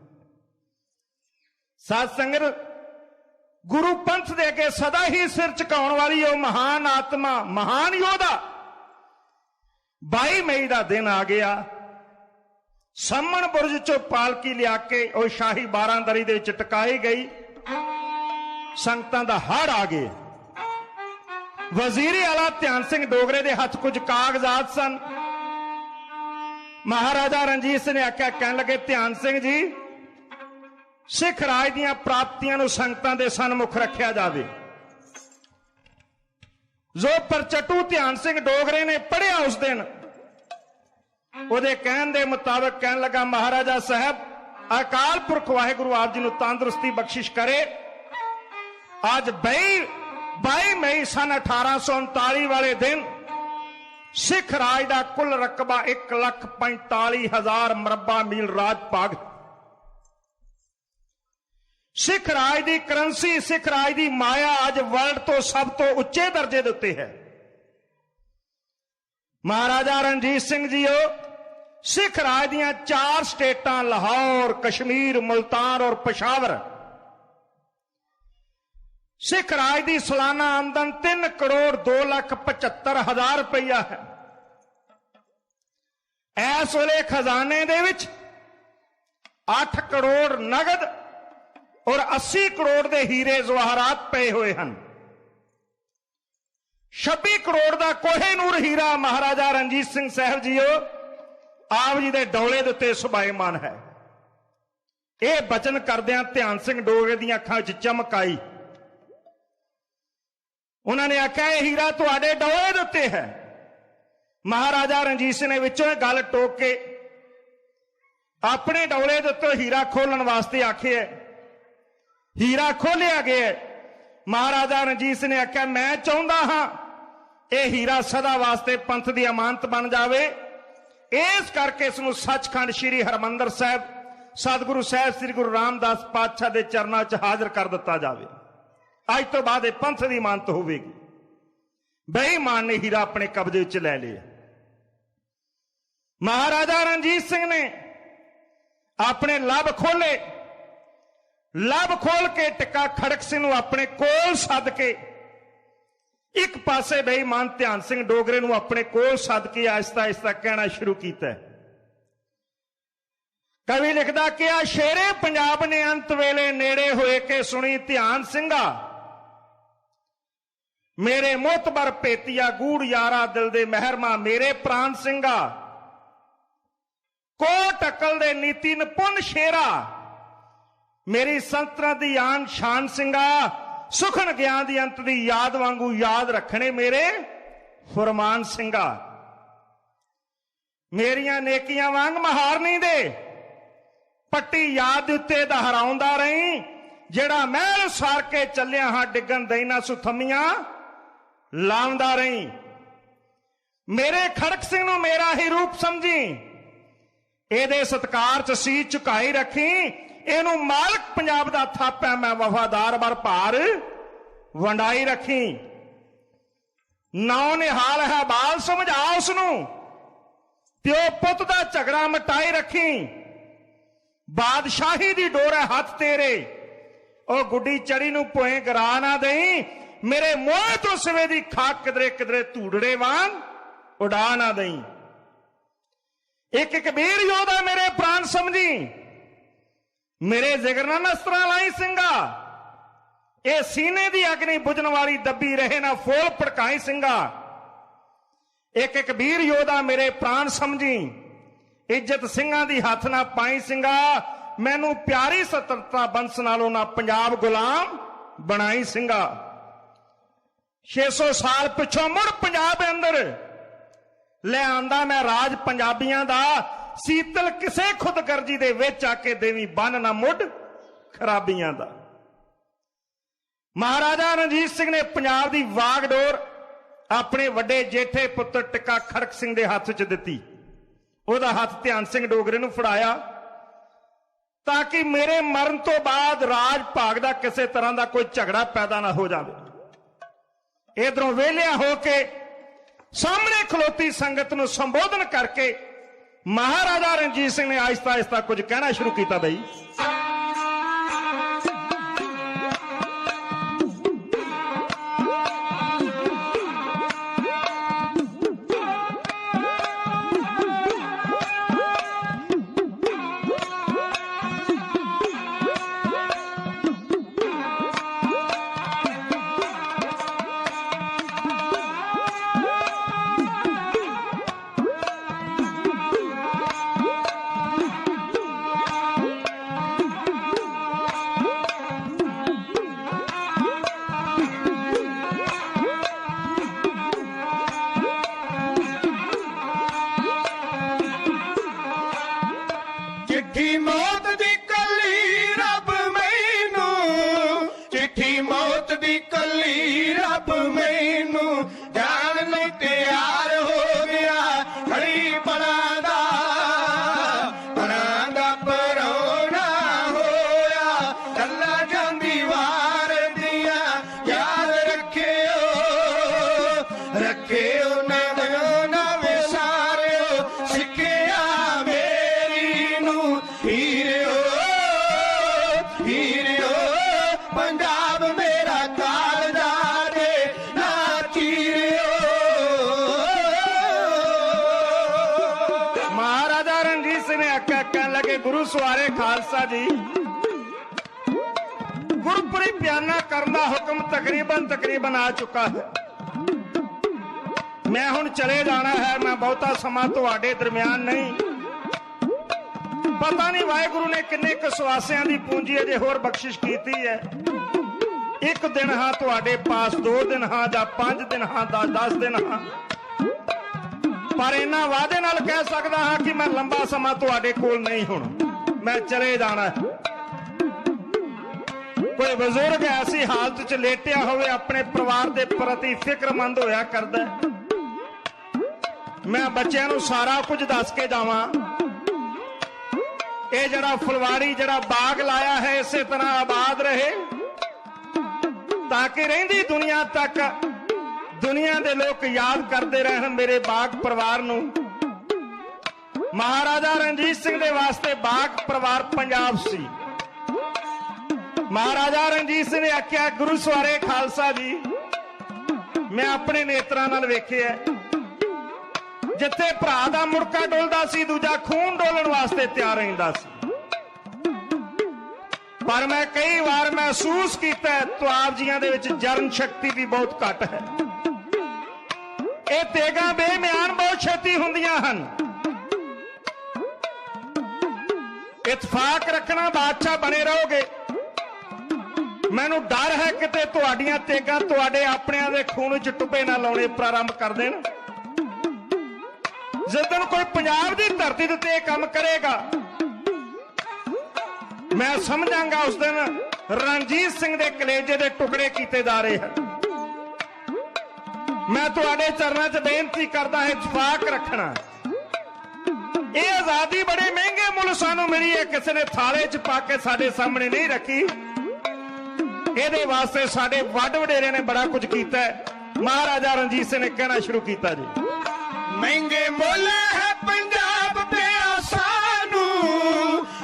ਸਾਧ ਸੰਗਤ, ਗੁਰੂ ਪੰਥ ਦੇ ਅੱਗੇ ਸਦਾ ਹੀ ਸਿਰ ਝੁਕਾਉਣ ਵਾਲੀ ਉਹ ਮਹਾਨ ਆਤਮਾ, ਮਹਾਨ ਯੋਧਾ, 22 ਮਈ ਦਾ ਦਿਨ ਆ ਗਿਆ। ਸਾਹਮਣ ਬੁਰਜ ਚੋਂ ਪਾਲਕੀ ਲਿਆ ਕੇ ਉਹ ਸ਼ਾਹੀ ਬਾਰਾਂਦਰੀ ਦੇ ਵਿੱਚ ਟਿਕਾਈ ਗਈ। ਸੰਗਤਾਂ ਦਾ ਹੜ ਆ ਗਏ। ਵਜ਼ੀਰ ਆਲਾ ਧਿਆਨ ਸਿੰਘ ਡੋਗਰੇ ਦੇ ਹੱਥ ਕੁਝ ਕਾਗਜ਼ਾਤ ਸਨ। ਮਹਾਰਾਜਾ ਰਣਜੀਤ ਸਿੰਘ ਨੇ ਆਖਿਆ, ਕਹਿਣ ਲੱਗੇ, ਧਿਆਨ ਸਿੰਘ ਜੀ, ਸਿੱਖ ਰਾਜ ਦੀਆਂ ਪ੍ਰਾਪਤੀਆਂ ਨੂੰ ਸੰਗਤਾਂ ਦੇ ਸਨਮੁਖ ਰੱਖਿਆ ਜਾਵੇ। ਜੋ ਪਰਚਟੂ ਧਿਆਨ ਸਿੰਘ ਡੋਗਰੇ ਨੇ ਪੜ੍ਹਿਆ ਉਸ ਦਿਨ, ਉਹਦੇ ਕਹਿਣ ਦੇ ਮੁਤਾਬਕ ਕਹਿਣ ਲੱਗਾ, ਮਹਾਰਾਜਾ ਸਾਹਿਬ ਅਕਾਲ ਪੁਰਖ ਵਾਹਿਗੁਰੂ ਆਪ ਜੀ ਨੂੰ ਤੰਦਰੁਸਤੀ ਬਖਸ਼ਿਸ਼ ਕਰੇ। ਅੱਜ 22 ਮਈ ਸਨ 1839 ਵਾਲੇ ਦਿਨ ਸਿੱਖ ਰਾਜ ਦਾ ਕੁੱਲ ਰਕਬਾ 1,45,000 ਮਰਬਾ ਮੀਲ ਰਾਜ ਭਾਗ। ਸਿੱਖ ਰਾਜ ਦੀ ਕਰੰਸੀ, ਸਿੱਖ ਰਾਜ ਦੀ ਮਾਇਆ ਅੱਜ ਵਰਲਡ ਤੋਂ ਸਭ ਤੋਂ ਉੱਚੇ ਦਰਜੇ ਦੇ ਉੱਤੇ ਹੈ। ਮਹਾਰਾਜਾ ਰਣਜੀਤ ਸਿੰਘ ਜੀਓ, ਸਿੱਖ ਰਾਜ ਦੀਆਂ 4 ਸਟੇਟਾਂ ਲਾਹੌਰ, ਕਸ਼ਮੀਰ, ਮੁਲਤਾਨ ਔਰ ਪਸ਼ਾਵਰ, ਸਿੱਖ ਰਾਜ ਦੀ ਸਾਲਾਨਾ ਆਮਦਨ 3 ਕਰੋੜ 2,75,000 ਰੁਪਈਆ ਹੈ। ਇਸ ਵੇਲੇ ਖਜ਼ਾਨੇ ਦੇ ਵਿੱਚ 8 ਕਰੋੜ ਨਗਦ ਔਰ 80 ਕਰੋੜ ਦੇ ਹੀਰੇ ਜਵਾਹਰਾਤ ਪਏ ਹੋਏ ਹਨ। 26 ਕਰੋੜ ਦਾ ਕੋਹੇ ਨੂਰ ਹੀਰਾ ਮਹਾਰਾਜਾ ਰਣਜੀਤ ਸਿੰਘ ਸਾਹਿਬ ਜੀਓ ਆਪ ਜੀ ਦੇ ਡੋਲੇ ਦੇ ਉੱਤੇ ਸੁਭਾਇਮਾਨ ਹੈ। ਇਹ ਬਚਨ ਕਰਦਿਆਂ ਧਿਆਨ ਸਿੰਘ ਡੋਗਰੇ ਦੀਆਂ ਅੱਖਾਂ ਵਿੱਚ ਚਮਕ ਆਈ। ਉਹਨਾਂ ਨੇ ਆਖਿਆ, ਇਹ ਹੀਰਾ ਤੁਹਾਡੇ ਡੋਲੇ ਦੇ ਉੱਤੇ ਹੈ। ਮਹਾਰਾਜਾ ਰਣਜੀਤ ਸਿੰਘ ਨੇ ਵਿੱਚੋਂ ਇਹ ਗੱਲ ਟੋਕ ਕੇ ਆਪਣੇ ਡੋਲੇ ਦੇ ਉੱਤੇ ਹੀਰਾ ਖੋਲਣ ਵਾਸਤੇ ਆਖਿਆ। ਹੀਰਾ ਖੋਲਿਆ ਗਿਆ। ਮਹਾਰਾਜਾ ਰਣਜੀਤ ਸਿੰਘ ਨੇ ਆਖਿਆ, ਮੈਂ ਚਾਹੁੰਦਾ ਹਾਂ ਇਹ ਹੀਰਾ ਸਦਾ ਵਾਸਤੇ ਪੰਥ ਦੀ ਅਮਾਨਤ ਬਣ ਜਾਵੇ। ਇਸ ਕਰਕੇ ਇਸ ਨੂੰ ਸੱਚਖੰਡ ਸ੍ਰੀ ਹਰਮੰਦਰ ਸਾਹਿਬ ਸਤਿਗੁਰੂ ਸਾਹਿਬ ਸ੍ਰੀ ਗੁਰੂ ਰਾਮਦਾਸ ਪਾਤਸ਼ਾਹ ਦੇ ਚਰਨਾਂ 'ਚ ਹਾਜ਼ਰ ਕਰ ਦਿੱਤਾ ਜਾਵੇ। ਅੱਜ ਤੋਂ ਬਾਅਦ ਇਹ ਪੰਥ ਦੀ ਇਮਾਨਤ ਹੋਵੇਗੀ। ਬੇਈਮਾਨ ਨੇ ਹੀਰਾ ਆਪਣੇ ਕਬਜ਼ੇ ਵਿੱਚ ਲੈ ਲਿਆ। ਮਹਾਰਾਜਾ ਰਣਜੀਤ ਸਿੰਘ ਨੇ ਆਪਣੇ ਲੱਭ ਖੋਲੇ। ਲੱਭ ਖੋਲ ਕੇ ਟਿੱਕਾ ਖੜਕ ਸਿੰਘ ਨੂੰ ਆਪਣੇ ਕੋਲ ਸੱਦ ਕੇ, ਇੱਕ ਪਾਸੇ ਬੇਈਮਾਨ ਧਿਆਨ ਸਿੰਘ ਡੋਗਰੇ ਨੂੰ ਆਪਣੇ ਕੋਲ ਸੱਦ ਕੇ ਆਹਿਸਤਾ ਆਹਿਸਤਾ ਕਹਿਣਾ ਸ਼ੁਰੂ ਕੀਤਾ। ਕਵੀ ਲਿਖਦਾ ਕਿ ਆ ਸ਼ੇਰੇ ਪੰਜਾਬ ਨੇ ਅੰਤ ਵੇਲੇ ਨੇੜੇ ਹੋਏ ਕੇ ਸੁਣੀ ਧਿਆਨ ਸਿੰਘਾ, ਮੇਰੇ ਮੋਤਬਰ ਭੇਤੀਆ ਗੂੜ ਯਾਰਾ ਦਿਲ ਦੇ ਮਹਿਰਮਾ ਮੇਰੇ ਪ੍ਰਾਨ ਸਿੰਘਾ, ਕੋਟ ਅਕਲ ਦੇ ਨੀਤੀ ਨਿਪੁੰਨ ਸ਼ੇਰਾ, ਮੇਰੀ ਸੰਤਨਾ ਦੀ ਆਨ ਸ਼ਾਨ ਸਿੰਘਾ, ਸੁਖਨ ਗਿਆਨ ਦੀ ਅੰਤ ਦੀ ਯਾਦ ਵਾਂਗੂ ਯਾਦ ਰੱਖਣੇ ਮੇਰੇ ਫਰਮਾਨ ਸਿੰਘਾ, ਮੇਰੀਆਂ ਨੇਕੀਆਂ ਵਾਂਗ ਮਹਾਰ ਨਹੀਂ ਦੇ, ਪੱਟੀ ਯਾਦ ਉੱਤੇ ਦਹਰਾਉਂਦਾ ਰਹੀਂ, ਜਿਹੜਾ ਮਹਿਲ ਸਾਰ ਕੇ ਚੱਲਿਆ ਹਾਂ ਡਿੱਗਣ ਦੇਈ ਨਾ ਸੁਥਮੀਆਂ ਲਾਉਂਦਾ ਰਹੀਂ। ਮੇਰੇ ਖੜਕ ਸਿੰਘ ਨੂੰ ਮੇਰਾ ਹੀ ਰੂਪ ਸਮਝੀ, ਇਹਦੇ ਸਤਕਾਰ 'ਚ ਸੀਸ ਝੁਕਾਈ ਰੱਖੀ, ਇਹਨੂੰ ਮਾਲਕ ਪੰਜਾਬ ਦਾ ਥਾਪਿਆ ਮੈਂ ਵਫਾਦਾਰ ਬਰ ਭਾਰ ਵੰਡਾਈ ਰੱਖੀ। ਨੌ ਨਿਹਾਲ ਹੈ ਬਾਲ ਸਮਝਾ ਉਸ ਨੂੰ, ਪਿਓ ਪੁੱਤ ਦਾ ਝਗੜਾ ਮਟਾਈ ਰੱਖੀ। ਬਾਦਸ਼ਾਹੀ ਦੀ ਡੋਰ ਹੈ ਹੱਥ ਤੇਰੇ, ਉਹ ਗੁੱਡੀ ਚੜੀ ਨੂੰ ਭੋਏ ਗਰਾ ਨਾ ਦੇਈ, ਮੇਰੇ ਮੋਹ ਤੋਂ ਸਿਵੇ ਦੀ ਖਾਕ ਕਿਧਰੇ ਕਿਧਰੇ ਧੂੜੜੇ ਵਾਂਗ ਉਡਾ ਨਾ ਦੇਈ। ਇੱਕ ਇੱਕ ਵੀਰ ਯੋਧਾ ਮੇਰੇ ਪ੍ਰਾਣ ਸਮਝੀ, ਮੇਰੇ ਜ਼ਿਕਰ ਨਾਲ ਨਸਤਰਾਂ ਲਾਈ ਸਿੰਘਾ, ਇਹ ਸੀਨੇ ਦੀ ਅਗਨੀ ਬੁਝਣ ਵਾਲੀ ਦੱਬੀ ਰਹੇ ਨਾ ਫੋਲ ਭੜਕਾਈ ਸਿੰਘਾ। ਇੱਕ ਇੱਕ ਵੀਰ ਯੋਧਾ ਮੇਰੇ ਪ੍ਰਾਣ ਸਮਝੀ, ਇੱਜ਼ਤ ਸਿੰਘਾਂ ਦੀ ਹੱਥ ਨਾ ਪਾਈ ਸਿੰਘਾ। ਮੈਨੂੰ ਪਿਆਰੀ ਸਤਰਤਾ ਬੰਸ ਨਾਲੋਂ ਨਾ ਪੰਜਾਬ ਗੁਲਾਮ ਬਣਾਈ ਸਿੰਘਾ। 600 ਸਾਲ ਪਿੱਛੋਂ ਮੁੜ ਪੰਜਾਬ ਅੰਦਰ ਲੈ ਆਂਦਾ ਮੈਂ ਰਾਜ ਪੰਜਾਬੀਆਂ ਦਾ। ਸੀਤਲ ਕਿਸੇ ਖੁਦਗਰਜੀ ਦੇ ਵਿੱਚ ਆ ਕੇ ਦੇਵੀ ਬੰਨ ਨਾ ਮੁੱਢ ਖਰਾਬੀਆਂ ਦਾ। ਮਹਾਰਾਜਾ ਰਣਜੀਤ ਸਿੰਘ ਨੇ ਪੰਜਾਬ ਦੀ ਵਾਗਡੋਰ ਆਪਣੇ ਵੱਡੇ ਜੇਠੇ ਪੁੱਤਰ ਟਿੱਕਾ ਖੜਕ ਸਿੰਘ ਦੇ ਹੱਥ 'ਚ ਦਿੱਤੀ। ਉਹਦਾ ਹੱਥ ਧਿਆਨ ਸਿੰਘ ਡੋਗਰੇ ਨੂੰ ਫੜਾਇਆ ਤਾਂ ਕਿ ਮੇਰੇ ਮਰਨ ਤੋਂ ਬਾਅਦ ਰਾਜ ਭਾਗ ਦਾ ਕਿਸੇ ਤਰ੍ਹਾਂ ਦਾ ਕੋਈ ਝਗੜਾ ਪੈਦਾ ਨਾ ਹੋ ਜਾਵੇ। ਇਧਰੋਂ ਵਿਹਲਿਆ ਹੋ ਕੇ ਸਾਹਮਣੇ ਖਲੋਤੀ ਸੰਗਤ ਨੂੰ ਸੰਬੋਧਨ ਕਰਕੇ ਮਹਾਰਾਜਾ ਰਣਜੀਤ ਸਿੰਘ ਨੇ ਆਹਿਸਤਾ ਆਹਿਸਤਾ ਕੁਝ ਕਹਿਣਾ ਸ਼ੁਰੂ ਕੀਤਾ। ਬਈ चिट्ठी मौत दी कली रब मैनू, चिट्ठी मौत दी कली रब मैनू। जान नहीं तैयार हो गया खड़ी बनादा परौना होया। चला जांदी वार दिया याद रखियो रखियो ना विसारियो। सिखिया हीरियो पंजाब मेरा कालजा दे ना चीरियो। महाराजा रणजीत सिंह ने आख्या कहन लगे गुरु सवारे खालसा जी, गुरपुरी बयाना करने का हुक्म तकरीबन आ चुका है। मैं हुण चले जाना है। मैं बहुता समा तुहाडे दरम्यान नहीं। पता नहीं वाहिगुरु ने किन्ने कसवासियां दी पूंजी अजे होर बख्शिश कीती है। एक दिन हाँ तुहाडे पास, 2 दिन हाँ जां 5 दिन हाँ 10 दिन हाँ, पर इन्ना वादे नाल कह सकदा हाँ कि मैं लंबा समा तुहाडे कोल नहीं हुण, मैं चले जाना है। कोई बुजुर्ग ऐसी हालत च लेटिया होवे अपने परिवार दे प्रति फिक्रमंद होया करदा। मैं बच्चों नूं सारा कुछ दस के जावां। ये जड़ा फुलवाड़ी जड़ा बाग लाया है इसे तरह आबाद रहे ताकि रहिंदी दुनिया तक दुनिया दे लोग याद करते रहन मेरे बाग परिवार नूं। महाराजा रणजीत सिंह दे वास्ते बाग परिवार पंजाब सी। महाराजा रणजीत सिंह ने आख्या गुरु सवारे खालसा जी, मैं अपने नेत्रां नाल वेखिया जिथे भरा दा मुड़का डोलदा सी दूजा खून डोलण वास्ते तैयार रहिंदा सी। पर मैं कई बार महसूस किया तो आप जियां दे विच जरण शक्ति भी बहुत घट है। ये तेगा बेम्यान बहुत छेती हुंदियां हन। इतफाक रखना बादशाह बने रहोगे। मैनू डर है किते तुहाडियां तेगां तुहाडे अपनियां दे खून च टुब्बे ना लाउणे प्रारंभ कर देण। जिस दिन कोई पंजाब की धरती के उत्ते काम करेगा मैं समझांगा उस दिन रणजीत सिंह के कलेजे के टुकड़े किए जा रहे हैं। मैं तुहाडे चरणों च बेनती करदा है इतफाक रखना। ये आजादी बड़े महंगे मुल सानू मिली है, किसी ने थाले च पा के साडे सामने नहीं रखी। ये वास्ते साडे वड वडेरे ने बड़ा कुछ किया है। महाराजा रणजीत सिंह ने कहना शुरू किया जी, महंगे मोल है पंजाब बेआसानू,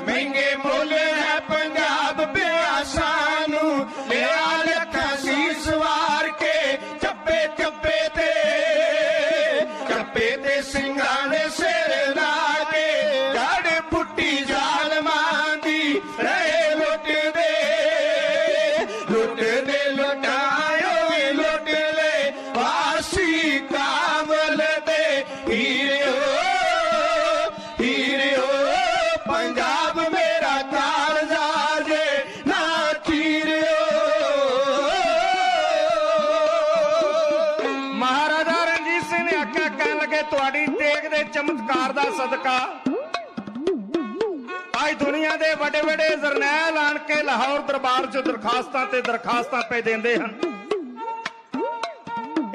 महंगे मोल है पंजाब बेआसानू। लिया लखा शीस वार के चप्पे ते सिंगाने सिर ला के जड़ पुट्टी जाल मांदी रहे लुट दे ਸਰਕਾਰ ਦਾ ਸਦਕਾ ਅੱਜ ਦੁਨੀਆ ਦੇ ਵੱਡੇ ਵੱਡੇ ਜਰਨੈਲ ਆਣ ਕੇ ਲਾਹੌਰ ਦਰਬਾਰ 'ਚ ਦਰਖਾਸਤਾਂ ਤੇ ਦਰਖਾਸਤਾਂ ਪੇ ਦਿੰਦੇ ਹਨ।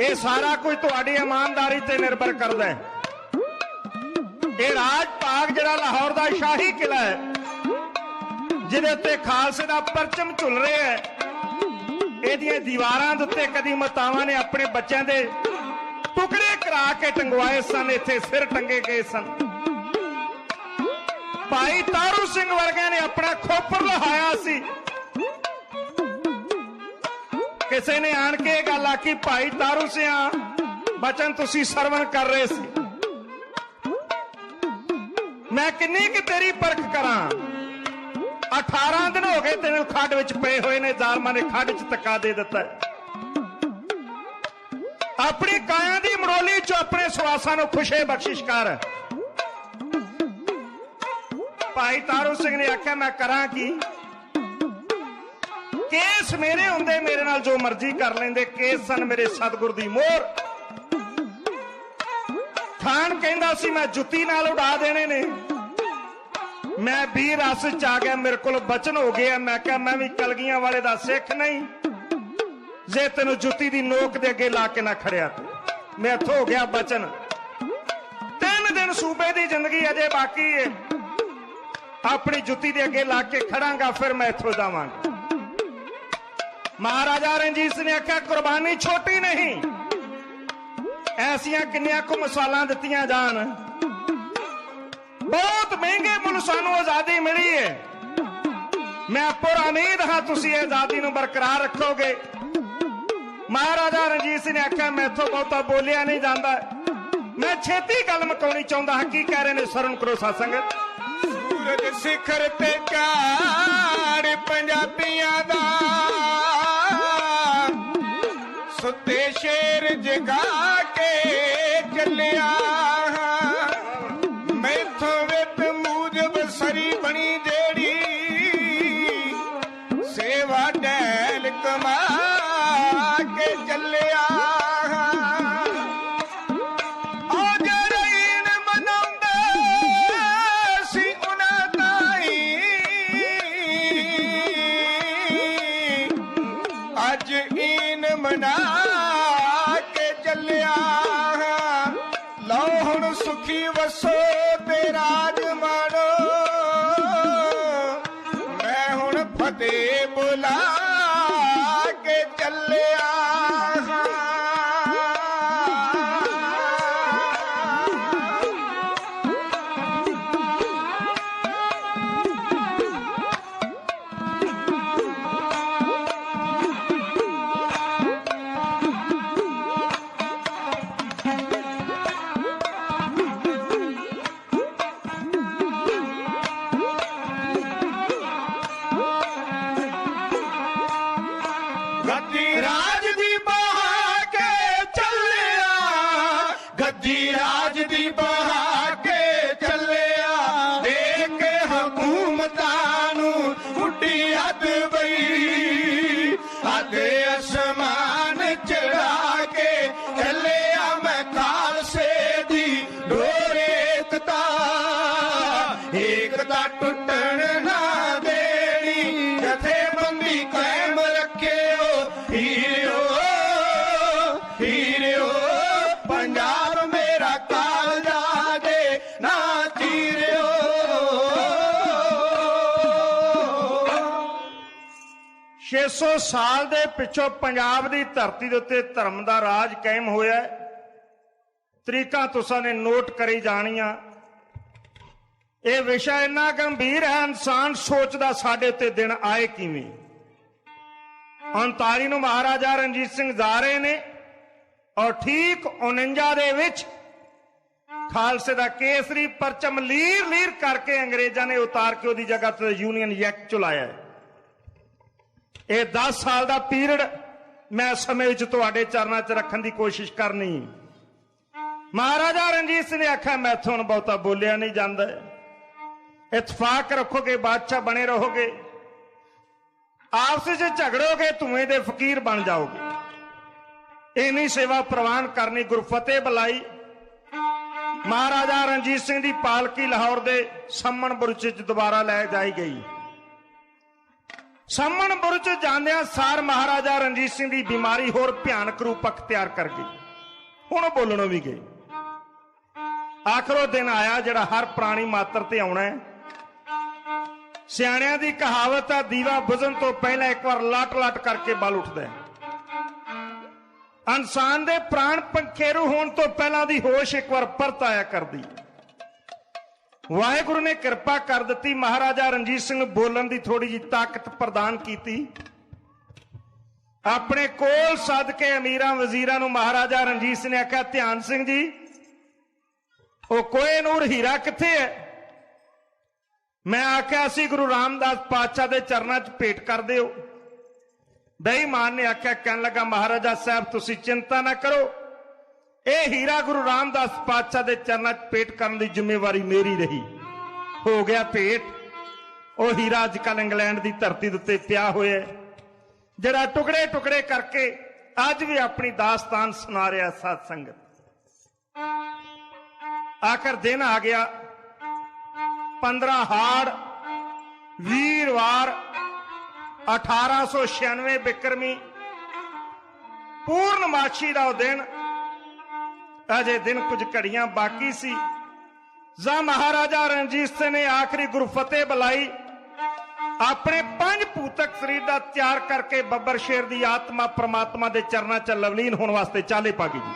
ਇਹ ਸਾਰਾ ਕੁਝ ਤੁਹਾਡੀ ਇਮਾਨਦਾਰੀ ਤੇ ਨਿਰਭਰ ਕਰਦਾ ਹੈ। ਇਹ ਰਾਜ ਭਾਗ ਜਿਹੜਾ ਲਾਹੌਰ ਦਾ ਸ਼ਾਹੀ ਕਿਲਾ ਹੈ, ਜਿਹਦੇ ਉੱਤੇ ਖਾਲਸੇ ਦਾ ਪਰਚਮ ਝੁੱਲ ਰਿਹਾ ਹੈ, ਇਹਦੀਆਂ ਦੀਵਾਰਾਂ ਦੇ ਉੱਤੇ ਕਦੀ ਮਾਤਾਵਾਂ ਨੇ ਆਪਣੇ ਬੱਚਿਆਂ ਦੇ ਟੁਕੜੇ ਕਰਾ ਕੇ ਟੰਗਵਾਏ ਸਨ, ਇੱਥੇ ਸਿਰ ਟੰਗੇ ਗਏ ਸਨ। ਭਾਈ ਤਾਰੂ ਸਿੰਘ ਵਰਗਿਆਂ ਨੇ ਆਪਣਾ ਖੋਪਰ ਲਹਾਇਆ ਸੀ। ਕਿਸੇ ਨੇ ਆਣ ਕੇ ਇਹ ਗੱਲ ਆਖੀ, ਭਾਈ ਤਾਰੂ ਸਿਆਂ ਬਚਨ ਤੁਸੀਂ ਸਰਵਣ ਕਰ ਰਹੇ ਸੀ, ਮੈਂ ਕਿੰਨੀ ਕਿ ਤੇਰੀ ਪਰਖ ਕਰਾਂ। 18 ਦਿਨ ਹੋ ਗਏ ਤੈਨੂੰ ਖੱਡ ਵਿੱਚ ਪਏ ਹੋਏ ਨੇ, ਜ਼ਾਲਮਾਂ ਨੇ ਖੱਡ 'ਚ ਧੱਕਾ ਦੇ ਦਿੱਤਾ। ਆਪਣੀ ਕਾਇਆ ਦੀ ਮੜੋਲੀ 'ਚ ਆਪਣੇ ਸਵਾਸਾਂ ਨੂੰ ਖੁਸ਼ੇ ਬਖਸ਼ਿਸ਼ ਕਰ। ਭਾਈ ਤਾਰੂ ਸਿੰਘ ਨੇ ਆਖਿਆ, ਮੈਂ ਕਰਾਂ ਕੀ? ਕੇਸ ਮੇਰੇ ਹੁੰਦੇ ਮੇਰੇ ਨਾਲ ਜੋ ਮਰਜ਼ੀ ਕਰ ਲੈਂਦੇ, ਕੇਸ ਸਨ ਮੇਰੇ ਸਤਿਗੁਰ ਦੀ ਮੋਹਰ। ਖਾਨ ਕਹਿੰਦਾ ਸੀ ਮੈਂ ਜੁੱਤੀ ਨਾਲ ਉਡਾ ਦੇਣੇ ਨੇ। ਮੈਂ ਵੀ ਰਸ ਚ ਆ ਗਿਆ, ਮੇਰੇ ਕੋਲ ਬਚਨ ਹੋ ਗਿਆ। ਮੈਂ ਕਿਹਾ ਮੈਂ ਵੀ ਕਲਗੀਆਂ ਵਾਲੇ ਦਾ ਸਿੱਖ ਨਹੀਂ, ਜੇ ਤੈਨੂੰ ਜੁੱਤੀ ਦੀ ਨੋਕ ਦੇ ਅੱਗੇ ਲਾ ਕੇ ਨਾ ਖੜਿਆ ਤੇ ਮੈਂ ਇੱਥੋਂ ਹੋ ਗਿਆ ਬਚਨ। 3 ਦਿਨ ਸੂਬੇ ਦੀ ਜ਼ਿੰਦਗੀ ਅਜੇ ਬਾਕੀ ਹੈ, ਆਪਣੀ ਜੁੱਤੀ ਦੇ ਅੱਗੇ ਲਾ ਕੇ ਖੜਾਂਗਾ, ਫਿਰ ਮੈਂ ਇੱਥੋਂ ਜਾਵਾਂਗਾ। ਮਹਾਰਾਜਾ ਰਣਜੀਤ ਸਿੰਘ ਨੇ ਆਖਿਆ ਕੁਰਬਾਨੀ ਛੋਟੀ ਨਹੀਂ, ਐਸੀਆਂ ਕਿੰਨੀਆਂ ਕੁ ਮਿਸਾਲਾਂ ਦਿੱਤੀਆਂ ਜਾਣ। ਬਹੁਤ ਮਹਿੰਗੇ ਮੁੱਲ ਸਾਨੂੰ ਆਜ਼ਾਦੀ ਮਿਲੀ ਹੈ। ਮੈਂ ਪੂਰਾ ਉਮੀਦ ਹਾਂ ਤੁਸੀਂ ਆਜ਼ਾਦੀ ਨੂੰ ਬਰਕਰਾਰ ਰੱਖੋਗੇ। ਮਹਾਰਾਜਾ ਰਣਜੀਤ ਸਿੰਘ ਨੇ ਆਖਿਆ ਮੈਥੋਂ ਬਹੁਤਾ ਬੋਲਿਆ ਨਹੀਂ ਜਾਂਦਾ, ਮੈਂ ਛੇਤੀ ਗੱਲ ਮੁਕਾਉਣੀ ਚਾਹੁੰਦਾ ਹਾਂ। ਕੀ ਕਹਿ ਰਹੇ ਨੇ ਸਰਵਣ ਕਰੋ ਸਾਧ ਸੰਗਤ। ਸੂਰਜ ਸਿਖਰ ਤੇ ਚਾੜ ਪੰਜਾਬੀਆਂ ਦਾ, ਸੁੱਤੇ ਸ਼ੇਰ ਜਗਾ ਕੇ ਚੱਲਿਆ। ਮੈਥੋਂ ਵਿਤ ਮੂਜਬ ਸਰੀ ਬਣੀ ਜਿਹੜੀ, ਸੇਵਾ ਡੈਲ ਕਮਾ ਕੇ ਚੱਲਿਆ। ਅੱਜ ਈਨ ਮਨਾ ਕੇ ਚੱਲਿਆ। ਲਓ ਹੁਣ ਸੁਖੀ ਵਸੋ ਤੇ ਰਾਜ ਮਾਣੋ, ਮੈਂ ਹੁਣ ਫਤਿਹ ਬੁਲਾ ਕੇ ਚੱਲਿਆ। ਗੱਦੀ ਰਾਜ ਦੀ ਬਹਾ ਕੇ ਚੱਲਿਆ, ਗੱਦੀ ਰਾਜ ਦੀ ਬਹਾ ਕੇ ਚੱਲਿਆ। ਦੇਖ ਕੇ ਹਕੂਮਤਾਂ ਨੂੰ ਉੱਡੀ ਹੱਦ ਬਈ, ਹੱਦ ਅਸਮਾਨ ਚੜਾ ਕੇ ਚੱਲਿਆ। ਮੈਂ ਖਾਲਸੇ ਦੀ ਡੋਰ ਏਕਤਾ, ਏਕਤਾ ਟੁੱਟਣ ਨਾ ਦੇਣੀ। ਜਥੇਬੰਦੀ ਕਾਇਮ ਰੱਖਿਓ ਹੀਰਿਓ, ਹੀਰਿਓ ਪੰਜਾਬ ਮੇਰਾ ਕਾਲਜਾ ਦੇ ਨਾ ਚੀਰਿਓ। 600 ਸਾਲ ਦੇ ਪਿੱਛੋਂ ਪੰਜਾਬ ਦੀ ਧਰਤੀ ਦੇ ਉੱਤੇ ਧਰਮ ਦਾ ਰਾਜ ਕਾਇਮ ਹੋਇਆ। ਤਰੀਕਾਂ ਤੁਸਾਂ ਨੇ ਨੋਟ ਕਰੀ ਜਾਣੀਆਂ। ਇਹ ਵਿਸ਼ਾ ਇੰਨਾ ਗੰਭੀਰ ਹੈ, ਇਨਸਾਨ ਸੋਚਦਾ ਸਾਡੇ ਉੱਤੇ ਦਿਨ ਆਏ ਕਿਵੇਂ। 39 ਨੂੰ ਮਹਾਰਾਜਾ ਰਣਜੀਤ ਸਿੰਘ ਜਾ ਰਹੇ ਨੇ ਔਰ ਠੀਕ 49 ਦੇ ਵਿੱਚ ਖਾਲਸੇ ਦਾ ਕੇਸਰੀ ਪਰਚਮ ਲੀਰ ਲੀਰ ਕਰਕੇ ਅੰਗਰੇਜ਼ਾਂ ਨੇ ਉਤਾਰ ਕੇ ਉਹਦੀ ਜਗ੍ਹਾ ਤੇ ਯੂਨੀਅਨ ਐਕਟ ਚਲਾਇਆ। ਇਹ 10 ਸਾਲ ਦਾ ਪੀਰੀਅਡ ਮੈਂ ਸਮੇਂ ਵਿੱਚ ਤੁਹਾਡੇ ਚਰਨਾਂ 'ਚ ਰੱਖਣ ਦੀ ਕੋਸ਼ਿਸ਼ ਕਰਨੀ। ਮਹਾਰਾਜਾ ਰਣਜੀਤ ਸਿੰਘ ਨੇ ਆਖਿਆ ਮੈਥੋਂ ਹੁਣ ਬਹੁਤਾ ਬੋਲਿਆ ਨਹੀਂ ਜਾਂਦਾ, ਇਤਫਾਕ ਰੱਖੋਗੇ ਬਾਦਸ਼ਾਹ ਬਣੇ ਰਹੋਗੇ, ਆਪਸ ਵਿੱਚ ਝਗੜੋਗੇ ਧੂਏ ਦੇ ਫਕੀਰ ਬਣ ਜਾਓਗੇ। ਇੰਨੀ ਸੇਵਾ ਪ੍ਰਵਾਨ ਕਰਨੀ। ਗੁਰਫਤਿਹ ਬੁਲਾਈ। महाराजा रणजीत सिंह की पालकी लाहौर के सम्मन बुरुज दोबारा लै जाई गई। सम्मन बुरुज जांदियां सार महाराजा रणजीत सिंह की बीमारी होर भयानक रूप अख्तियार कर गई। हुण बोलणों भी गई। आखिरो दिन आया जिहड़ा हर प्राणी मात्र ते आउणा है। सियाणियां दी कहावत है, दीवा बुझण तो पहला एक बार लट लट करके बल उठदा है। इंसान दे प्राण पंखेरू होने तो पहला दी होश एक बार परत आया करदी। वाहिगुरु ने कृपा कर दी। महाराजा रणजीत सिंह बोलन की थोड़ी जी ताकत प्रदान की। अपने कोल सद के अमीरां वजीरां नूं महाराजा रणजीत सिंह ने आख्या, ध्यान सिंह जी वो कोहे नूर हीरा किथे है? मैं आख्या सी गुरु रामदास पातशाह के चरणों च भेंट कर दिओ। बेईमान ने आख्या, कहन लगा महाराजा साहब तुसी चिंता ना करो, यह हीरा गुरु रामदास पातशाह के चरणों च भेंट करने की जिम्मेवारी मेरी रही। हो गया भेंट। वह हीरा अजकल इंग्लैंड की धरती उत्ते पिया होया जिहड़ा टुकड़े टुकड़े करके अज भी अपनी दास्तान सुना रहा। साध संगत आखिर दिन आ गया। 15 हाड़ वीरवार 1896 बिक्रमी पूर्णमाशी का दिन। अजे दिन कुछ घड़ियां बाकी सी। जा महाराजा रणजीत सिंह ने आखिरी गुरु फतेह बुलाई। अपने 5 पूतक शरीर का त्याग करके बब्बर शेर की आत्मा परमात्मा के चरणों च लवलीन होने वास्ते चाले पा गई जी।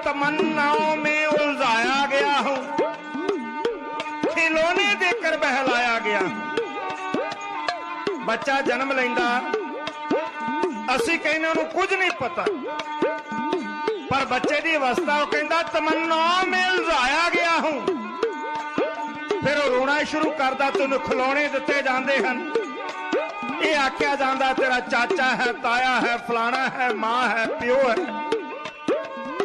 तमन्नाओं में उलझाया गया हूं, खिलौने देकर बहलाया गया। बच्चा जन्म लेंदा असी कहने उन्हें कुछ नहीं पता, पर बच्चे की अवस्था वो कहता तमन्नाओं में उलझाया गया हूं। फिर वो रोना शुरू करता तो उन्हें खिलौने दिते जाते हैं। ये आख्या जाता तेरा चाचा है, ताया है, फलाना है, मां है, प्यो है।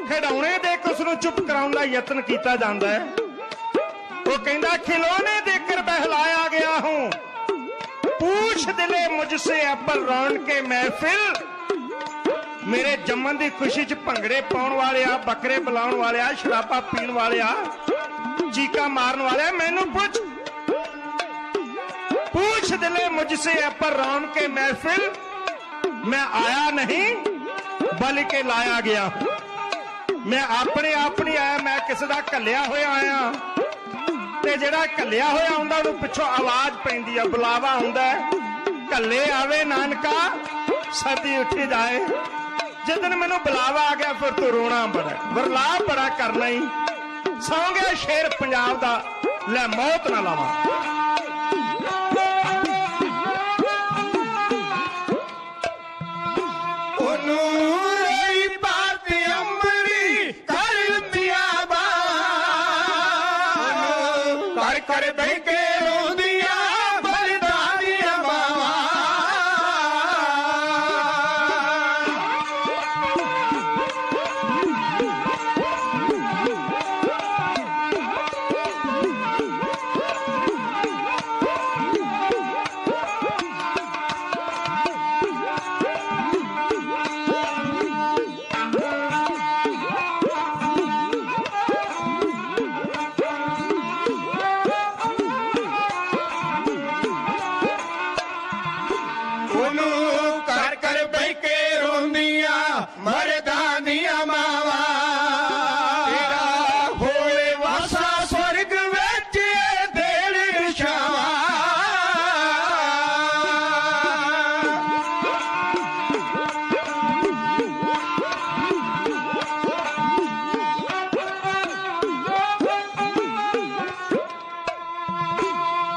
खिडौने देकर उसनूं चुप कराउण दा यतन किया जाता है। वो कहता खिलौने देकर बहलाया गया हूं, पूछ दिले मुझसे अब्बल रौन के महफिल। मेरे जम्मन की खुशी च भंगड़े पाउण वाले आ, बकरे बुलाउण वाले आ, शराबा पीण वाले आ, चीका मारन वाले आ, मैनू पूछ दिले मुझसे अब्बल रौन के महफिल। मैं आया नहीं बल्कि लाया गया हूं। मैं अपने आप नहीं आया, मैं किसी का घलिया होया आया। ते जिहड़ा घलिया होया हुंदा उहनूं पिछों आवाज पैंदी है, बुलावा हुंदा है, घले आवे नानका सदी उठी जाए। जिदन मैनू बुलावा आ गया फिर तू रोना बड़ा, वरलाप बड़ा करना ही। सौ गया शेर पंजाब दा, लै मौत ना लावा। कर बह के रोंदिया बलिदानिया मावा। कर कर बह के रोंदिया मरदां दिया मावा। तेरा होए वासा स्वर्ग विच देण छावा।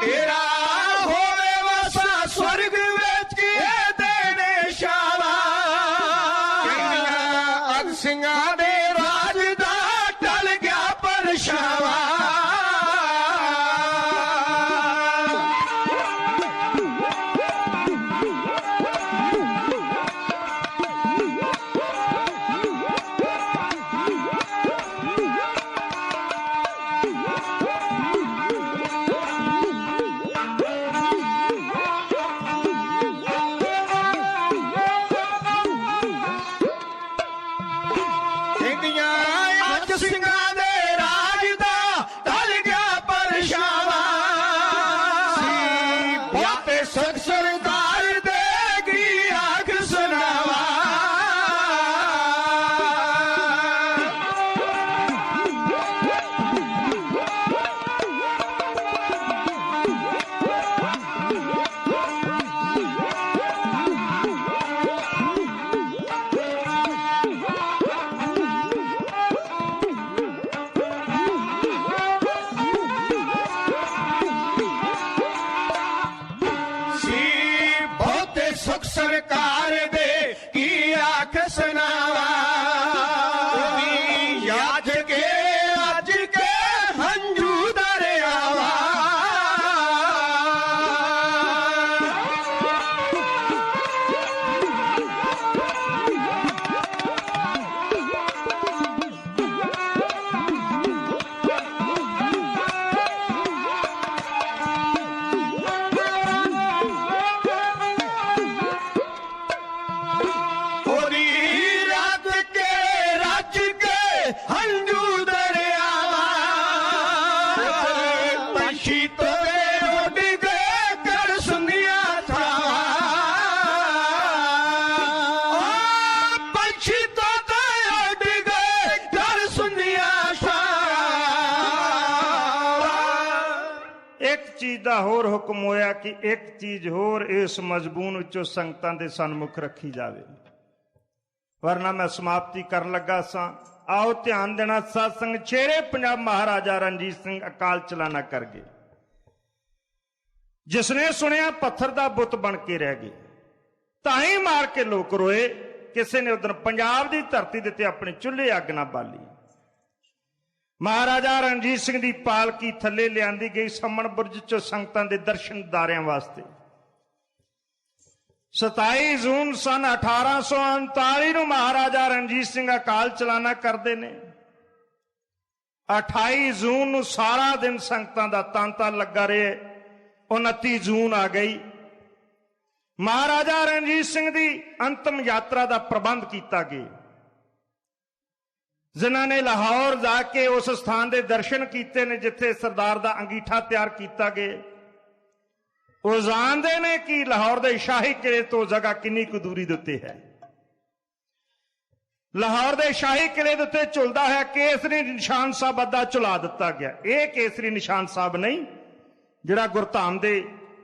तेरा होए वासा स्वर्ग विच ਸਿੰਘਾਂ ਦੇ ਰਾਜ ਦਾ ਟਲ ਗਿਆ ਪਰਛਾਵਾਂ। ਸਿੰਘਾਂ ਦੇ ਰਾਜ ਦਾ ਟਲ ਗਿਆ ਪਰਛਾਵਾਂ। ਸੀ ਬਾਤੇ ਸਖ ਸਰਦਾਰ ਦੇਗੀ ਆਖ ਸੁਣਾਵਾ। सुख सरकार दे की आख सुनावा। याद के अज के हंजू दरियावा। हंजू दरियावा पंछी तो उड़ गए कर सुनिया था। पंछी तो उड़ गए कर सुनिया था। एक चीज का होर हुक्म होया कि एक चीज होर इस मजबून विचों संगतां दे सन्मुख रखी जावे, वरना मैं समाप्ति कर लगा सा। आओ ध्यान देना सत्संग शेरे पंजाब महाराजा रणजीत सिंह अकाल चलाना कर गए। जिसने सुनिया पत्थर का बुत बन के रह गए, ताई मार के लोग रोए। किसी ने उधर पंजाब की धरती दे ते अपने चुल्हे अग ना बाली। महाराजा रणजीत सिंह की पालकी थले लियांदी गई समण बुरज चो संगतां दे दर्शन दारियां वास्ते। 27 जून सन 1839 ਨੂੰ महाराजा रणजीत सिंह अकाल चलाना करते ने। 28 जून ਨੂੰ सारा दिन संगतां दा तांता लगा रहे। 29 जून आ गई। महाराजा रणजीत सिंह दी अंतिम यात्रा दा प्रबंध किया गया। जिन्हां ने लाहौर जाके उस स्थान दे दर्शन किए ने जिथे सरदार दा अंगीठा तैयार किया गया। वो जानते ने कि लाहौर के शाही किले तो जगह किन्नी कुछ दूरी के उत्ते है। लाहौर के शाही किले के उत्ते झुलदा है केसरी निशान साहब अद्धा झुला दिता गया। यह केसरी निशान साहब नहीं जिहड़ा गुरधाम के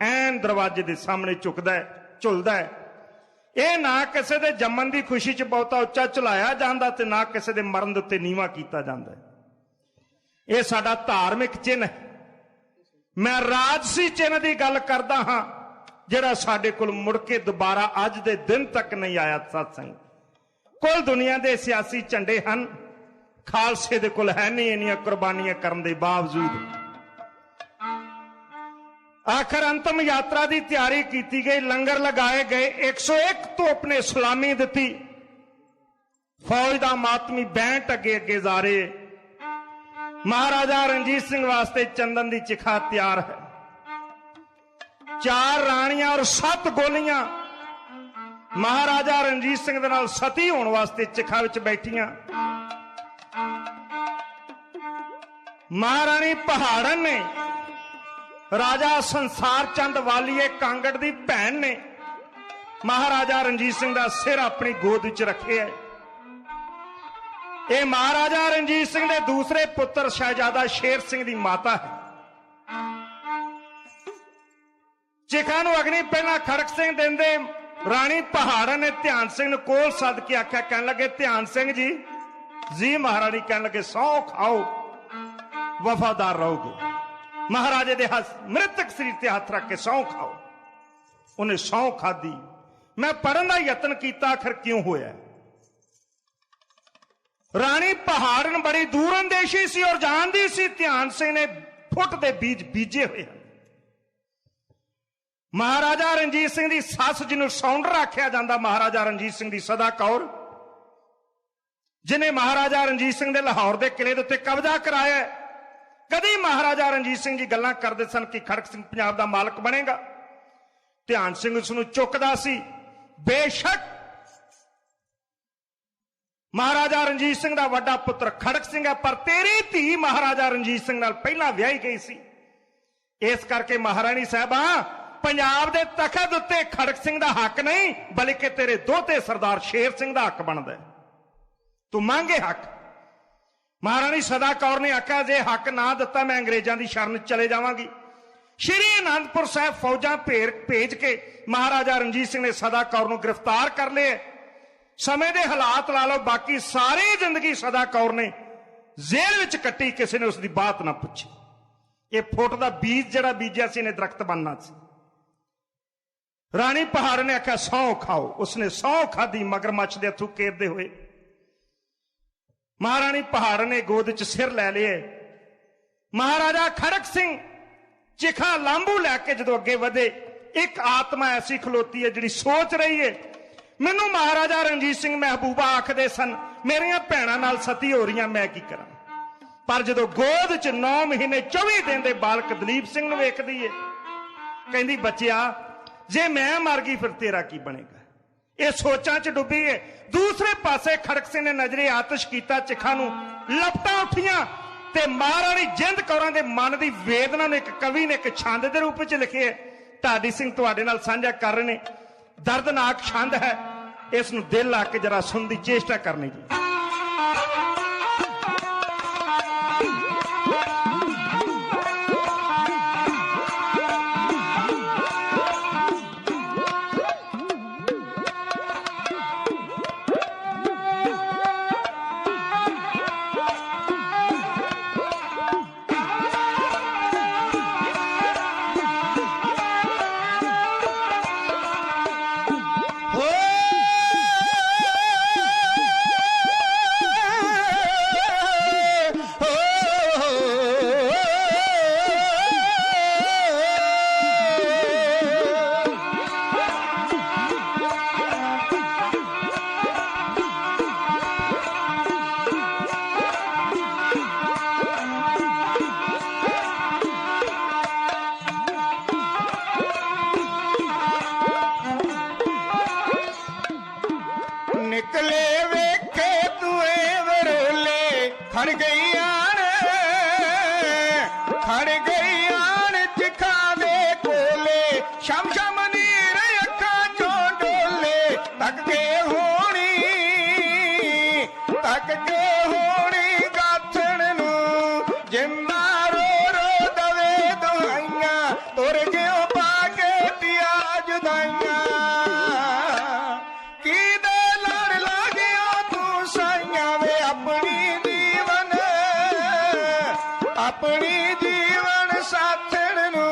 ऐन दरवाजे के सामने झुकदा है झुलदा है। ਇਹ ਨਾ ਕਿਸੇ ਦੇ ਜੰਮਣ ਦੀ ਖੁਸ਼ੀ 'ਚ ਬਹੁਤਾ ਉੱਚਾ ਝੁਲਾਇਆ ਜਾਂਦਾ ਤੇ ਨਾ ਕਿਸੇ ਦੇ ਮਰਨ ਦੇ ਉੱਤੇ ਨੀਵਾਂ ਕੀਤਾ ਜਾਂਦਾ। ਇਹ ਸਾਡਾ ਧਾਰਮਿਕ ਚਿੰਨ੍ਹ ਹੈ। ਮੈਂ ਰਾਜਸੀ ਚਿੰਨ੍ਹ ਦੀ ਗੱਲ ਕਰਦਾ ਹਾਂ, ਜਿਹੜਾ ਸਾਡੇ ਕੋਲ ਮੁੜ ਕੇ ਦੁਬਾਰਾ ਅੱਜ ਦੇ ਦਿਨ ਤੱਕ ਨਹੀਂ ਆਇਆ। ਸਤਸੰਗ ਕੋਲ ਦੁਨੀਆ ਦੇ ਸਿਆਸੀ ਝੰਡੇ ਹਨ, ਖਾਲਸੇ ਦੇ ਕੋਲ ਹੈ ਨਹੀਂ ਇੰਨੀਆਂ ਕੁਰਬਾਨੀਆਂ ਕਰਨ ਦੇ ਬਾਵਜੂਦ। ਆਖਰ ਅੰਤਮ ਯਾਤਰਾ ਦੀ ਤਿਆਰੀ ਕੀਤੀ ਗਈ, ਲੰਗਰ ਲਗਾਏ ਗਏ, 101 ਤੋਪ ਨੇ ਸਲਾਮੀ ਦਿੱਤੀ, ਫੌਜ ਦਾ ਮਾਤਮੀ ਬੈਂਟ ਅੱਗੇ ਅੱਗੇ ਜਾ ਰਹੇ। ਮਹਾਰਾਜਾ ਰਣਜੀਤ ਸਿੰਘ ਵਾਸਤੇ ਚੰਦਨ ਦੀ ਚਿਖਾ ਤਿਆਰ ਹੈ। 4 ਰਾਣੀਆਂ ਔਰ 7 ਗੋਲੀਆਂ ਮਹਾਰਾਜਾ ਰਣਜੀਤ ਸਿੰਘ ਦੇ ਨਾਲ ਸਤੀ ਹੋਣ ਵਾਸਤੇ ਚਿਖਾ ਵਿੱਚ ਬੈਠੀਆਂ। ਮਹਾਰਾਣੀ ਪਹਾੜਨ ਨੇ ਰਾਜਾ ਸੰਸਾਰ ਚੰਦ ਵਾਲੀਏ ਕਾਂਗੜ ਦੀ ਭੈਣ ਨੇ ਮਹਾਰਾਜਾ ਰਣਜੀਤ ਸਿੰਘ ਦਾ ਸਿਰ ਆਪਣੀ ਗੋਦ ਵਿੱਚ ਰੱਖਿਆ। ਇਹ ਮਹਾਰਾਜਾ ਰਣਜੀਤ ਸਿੰਘ ਦੇ ਦੂਸਰੇ ਪੁੱਤਰ ਸ਼ਹਿਜ਼ਾਦਾ ਸ਼ੇਰ ਸਿੰਘ ਦੀ ਮਾਤਾ ਹੈ। ਚਿਖਾ ਨੂੰ ਅਗਨੀ ਪਹਿਲਾਂ ਖੜਕ ਸਿੰਘ ਦਿੰਦੇ ਰਾਣੀ ਪਹਾੜਨ ਨੇ ਧਿਆਨ ਸਿੰਘ ਨੂੰ ਕੋਲ ਸੱਦ ਕੇ ਆਖਿਆ, ਕਹਿਣ ਲੱਗੇ, ਧਿਆਨ ਸਿੰਘ ਜੀ। ਜੀ ਮਹਾਰਾਣੀ ਕਹਿਣ ਲੱਗੇ, ਸਹੁੰ ਖਾਓ, ਵਫਾਦਾਰ ਰਹੋਗੇ। ਮਹਾਰਾਜੇ ਦੇ ਮ੍ਰਿਤਕ ਸਰੀਰ ਤੇ ਹੱਥ ਰੱਖ ਕੇ ਸਹੁੰ ਖਾਓ। ਉਹਨੇ ਸਹੁੰ ਖਾਧੀ। ਮੈਂ ਪੜਨ ਦਾ ਯਤਨ ਕੀਤਾ, ਆਖਰ ਕਿਉਂ ਹੋਇਆ। ਰਾਣੀ ਪਹਾੜਨ ਬੜੀ ਦੂਰ ਅੰਦੇਸ਼ੀ ਸੀ ਔਰ ਜਾਣਦੀ ਸੀ ਧਿਆਨ ਸਿੰਘ ਨੇ ਫੁੱਟ ਦੇ ਬੀਜ ਬੀਜੇ ਹੋਏ ਹਨ। ਮਹਾਰਾਜਾ ਰਣਜੀਤ ਸਿੰਘ ਦੀ ਸੱਸ, ਜਿਹਨੂੰ ਸੌਂਡਰ ਆਖਿਆ ਜਾਂਦਾ, ਮਹਾਰਾਜਾ ਰਣਜੀਤ ਸਿੰਘ ਦੀ ਸਦਾ ਕੌਰ, ਜਿਨੇ ਮਹਾਰਾਜਾ ਰਣਜੀਤ ਸਿੰਘ ਦੇ ਲਾਹੌਰ ਦੇ ਕਿਲੇ ਦੇ ਉੱਤੇ ਕਬਜ਼ਾ ਕਰਾਇਆ। ਕਦੀ ਮਹਾਰਾਜਾ ਰਣਜੀਤ ਸਿੰਘ ਜੀ ਗੱਲਾਂ ਕਰਦੇ ਸਨ ਕਿ ਖੜਕ ਸਿੰਘ ਪੰਜਾਬ ਦਾ ਮਾਲਕ ਬਣੇਗਾ। ਧਿਆਨ ਸਿੰਘ ਉਸ ਨੂੰ ਚੁੱਕਦਾ ਸੀ। ਬੇਸ਼ੱਕ ਮਹਾਰਾਜਾ ਰਣਜੀਤ ਸਿੰਘ ਦਾ ਵੱਡਾ ਪੁੱਤਰ ਖੜਕ ਸਿੰਘ ਹੈ, ਪਰ ਤੇਰੀ ਧੀ ਮਹਾਰਾਜਾ ਰਣਜੀਤ ਸਿੰਘ ਨਾਲ ਪਹਿਲਾਂ ਵਿਆਹੀ ਗਈ ਸੀ। ਇਸ ਕਰਕੇ ਮਹਾਰਾਣੀ ਸਾਹਿਬਾ, ਪੰਜਾਬ ਦੇ ਤਖਤ ਉੱਤੇ ਖੜਕ ਸਿੰਘ ਦਾ ਹੱਕ ਨਹੀਂ, ਬਲਕਿ ਤੇਰੇ ਦੋਹਤੇ ਸਰਦਾਰ ਸ਼ੇਰ ਸਿੰਘ ਦਾ ਹੱਕ ਬਣਦਾ। ਤੂੰ ਮੰਗੇ ਹੱਕ। ਮਹਾਰਾਣੀ ਸਦਾ ਕੌਰ ਨੇ ਆਖਿਆ, ਜੇ ਹੱਕ ਨਾ ਦਿੱਤਾ ਮੈਂ ਅੰਗਰੇਜ਼ਾਂ ਦੀ ਸ਼ਰਨ ਚਲੇ ਜਾਵਾਂਗੀ। ਸ਼੍ਰੀ ਅਨੰਦਪੁਰ ਸਾਹਿਬ ਫੌਜਾਂ ਭੇਜ ਕੇ ਮਹਾਰਾਜਾ ਰਣਜੀਤ ਸਿੰਘ ਨੇ ਸਦਾ ਕੌਰ ਨੂੰ ਗ੍ਰਿਫਤਾਰ ਕਰ ਲਿਆ। ਸਮੇਂ ਦੇ ਹਾਲਾਤ ਲਾ ਲਓ, ਬਾਕੀ ਸਾਰੀ ਜ਼ਿੰਦਗੀ ਸਦਾ ਕੌਰ ਨੇ ਜੇਲ੍ਹ ਵਿੱਚ ਕੱਟੀ, ਕਿਸੇ ਨੇ ਉਸ ਦੀ ਬਾਤ ਨਾ ਪੁੱਛੀ। ਇਹ ਫੁੱਟ ਦਾ ਬੀਜ ਜਿਹੜਾ ਬੀਜਿਆ ਸੀ ਨੇ ਦਰਖਤ ਬਣਨਾ ਸੀ। ਰਾਣੀ ਪਹਾੜ ਨੇ ਆਖਿਆ, ਸਹੁੰ ਖਾਓ। ਉਸਨੇ ਸਹੁੰ ਖਾਧੀ, ਮਗਰਮੱਛ ਦੇ ਹੱਥੋਂ ਕੇਰਦੇ ਹੋਏ। ਮਹਾਰਾਣੀ ਪਹਾੜ ਨੇ ਗੋਦ 'ਚ ਸਿਰ ਲੈ ਲਿਆ। ਮਹਾਰਾਜਾ ਖੜਕ ਸਿੰਘ ਚਿਖਾ ਲਾਂਬੂ ਲੈ ਕੇ ਜਦੋਂ ਅੱਗੇ ਵਧੇ, ਇੱਕ ਆਤਮਾ ਐਸੀ ਖਲੋਤੀ ਹੈ ਜਿਹੜੀ ਸੋਚ ਰਹੀ ਹੈ, ਮੈਨੂੰ ਮਹਾਰਾਜਾ ਰਣਜੀਤ ਸਿੰਘ ਮਹਿਬੂਬਾ ਆਖਦੇ ਸਨ, ਮੇਰੀਆਂ ਭੈਣਾਂ ਨਾਲ ਸਤੀ ਹੋ ਰਹੀਆਂ, ਮੈਂ ਕੀ ਕਰਾਂ। ਪਰ ਜਦੋਂ ਗੋਦ 'ਚ 9 ਮਹੀਨੇ 24 ਦਿਨ ਦੇ ਬਾਲਕ ਦਲੀਪ ਸਿੰਘ ਨੂੰ ਵੇਖਦੀ ਹੈ, ਕਹਿੰਦੀ, ਬੱਚਿਆ, ਜੇ ਮੈਂ ਮਰ ਗਈ ਫਿਰ ਤੇਰਾ ਕੀ ਬਣੇਗਾ। ਇਹ ਸੋਚਾਂ 'ਚ ਡੁੱਬੀ ਹੈ। ਦੂਸਰੇ ਪਾਸੇ ਖੜਕ ਸਿੰਘ ਨੇ ਨਜ਼ਰੇ ਆਤਿਸ਼ ਕੀਤਾ, ਚਿਖਾ ਨੂੰ ਲਪਟਾਂ ਉੱਠੀਆਂ ਤੇ ਮਹਾਰਾਣੀ ਜਿੰਦ ਕੌਰਾਂ ਦੇ ਮਨ ਦੀ ਵੇਦਨਾ ਨੂੰ ਇੱਕ ਕਵੀ ਨੇ ਇੱਕ ਛੰਦ ਦੇ ਰੂਪ ਵਿੱਚ ਲਿਖਿਆ। ਢਾਡੀ ਸਿੰਘ ਤੁਹਾਡੇ ਨਾਲ ਸਾਂਝਾ ਕਰ ਰਹੇ ਨੇ। ਦਰਦਨਾਕ ਛੰਦ ਹੈ, ਇਸ ਨੂੰ ਦਿਲ ਲਾ ਕੇ ਜਰਾ ਸੁਣਨ ਦੀ ਚੇਸ਼ਟਾ ਕਰਨੀ ਜੀ। ਆਪਣੀ ਜੀਵਨ ਸਾਥਣ ਨੂੰ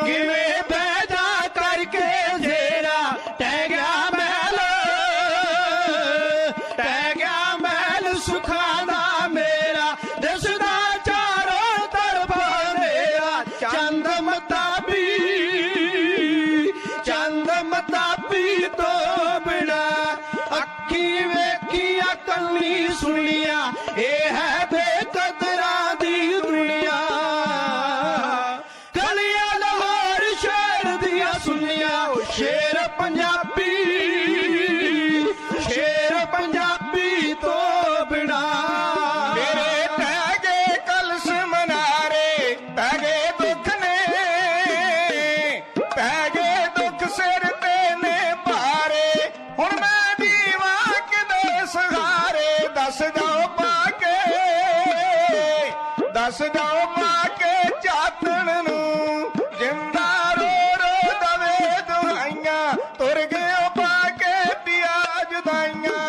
ਕਿਵੇਂ ਬੈਜਾ ਕਰਕੇ ਜੇਰਾ ਟਹਿ ਗਿਆ ਮਹਿਲ ਸੁਖਾਂ ਦਾ ਮੇਰਾ ਦਿਸਦਾ ਚਾਰੋਂ ਤਰਫ ਹਨੇਰਾ ਚੰਦ ਮਤਾਬੀ ਤੋਂ ਬਿਨਾ ਅੱਖੀ ਵੇਖੀਆਂ ਕੰਨੀ ਸੁਣੀਆਂ ਇਹ ਹੈ ਬੇਕਦਰਾਂ ਦੀ ਦੁਨੀਆ ਗਲੀਆਂ ਲਾਹੌਰ ਸ਼ਹਿਰ ਦੀਆਂ ਸੁਣੀਆਂ ਸ਼ੇਰ ਪੰਜਾਬੀ ਤੋਂ ਬਿਨਾ ਮੇਰੇ ਟਹਿ ਗਏ ਕਲਸ ਮਨਾਰੇ ਪੈ ਗਏ ਦੁੱਖ ਸਿਰ ਤੇ ਨੇ ਭਾਰੇ ਹੁਣ ਮੈਂ ਦੀਵਾ ਕਿਦੇ ਸਹਾਰੇ ਦੱਸ ਜਾਓ ਪਾ ਕੇ ਚਾਤਣ ਨੂੰ ਜਿੰਦਾ ਰੋ ਦਵੇ ਦੁਹਾਈਆਂ ਤੁਰ ਗਿਓ ਪਾ ਕੇ ਪਿਆ ਜੁਦਾਈਆਂ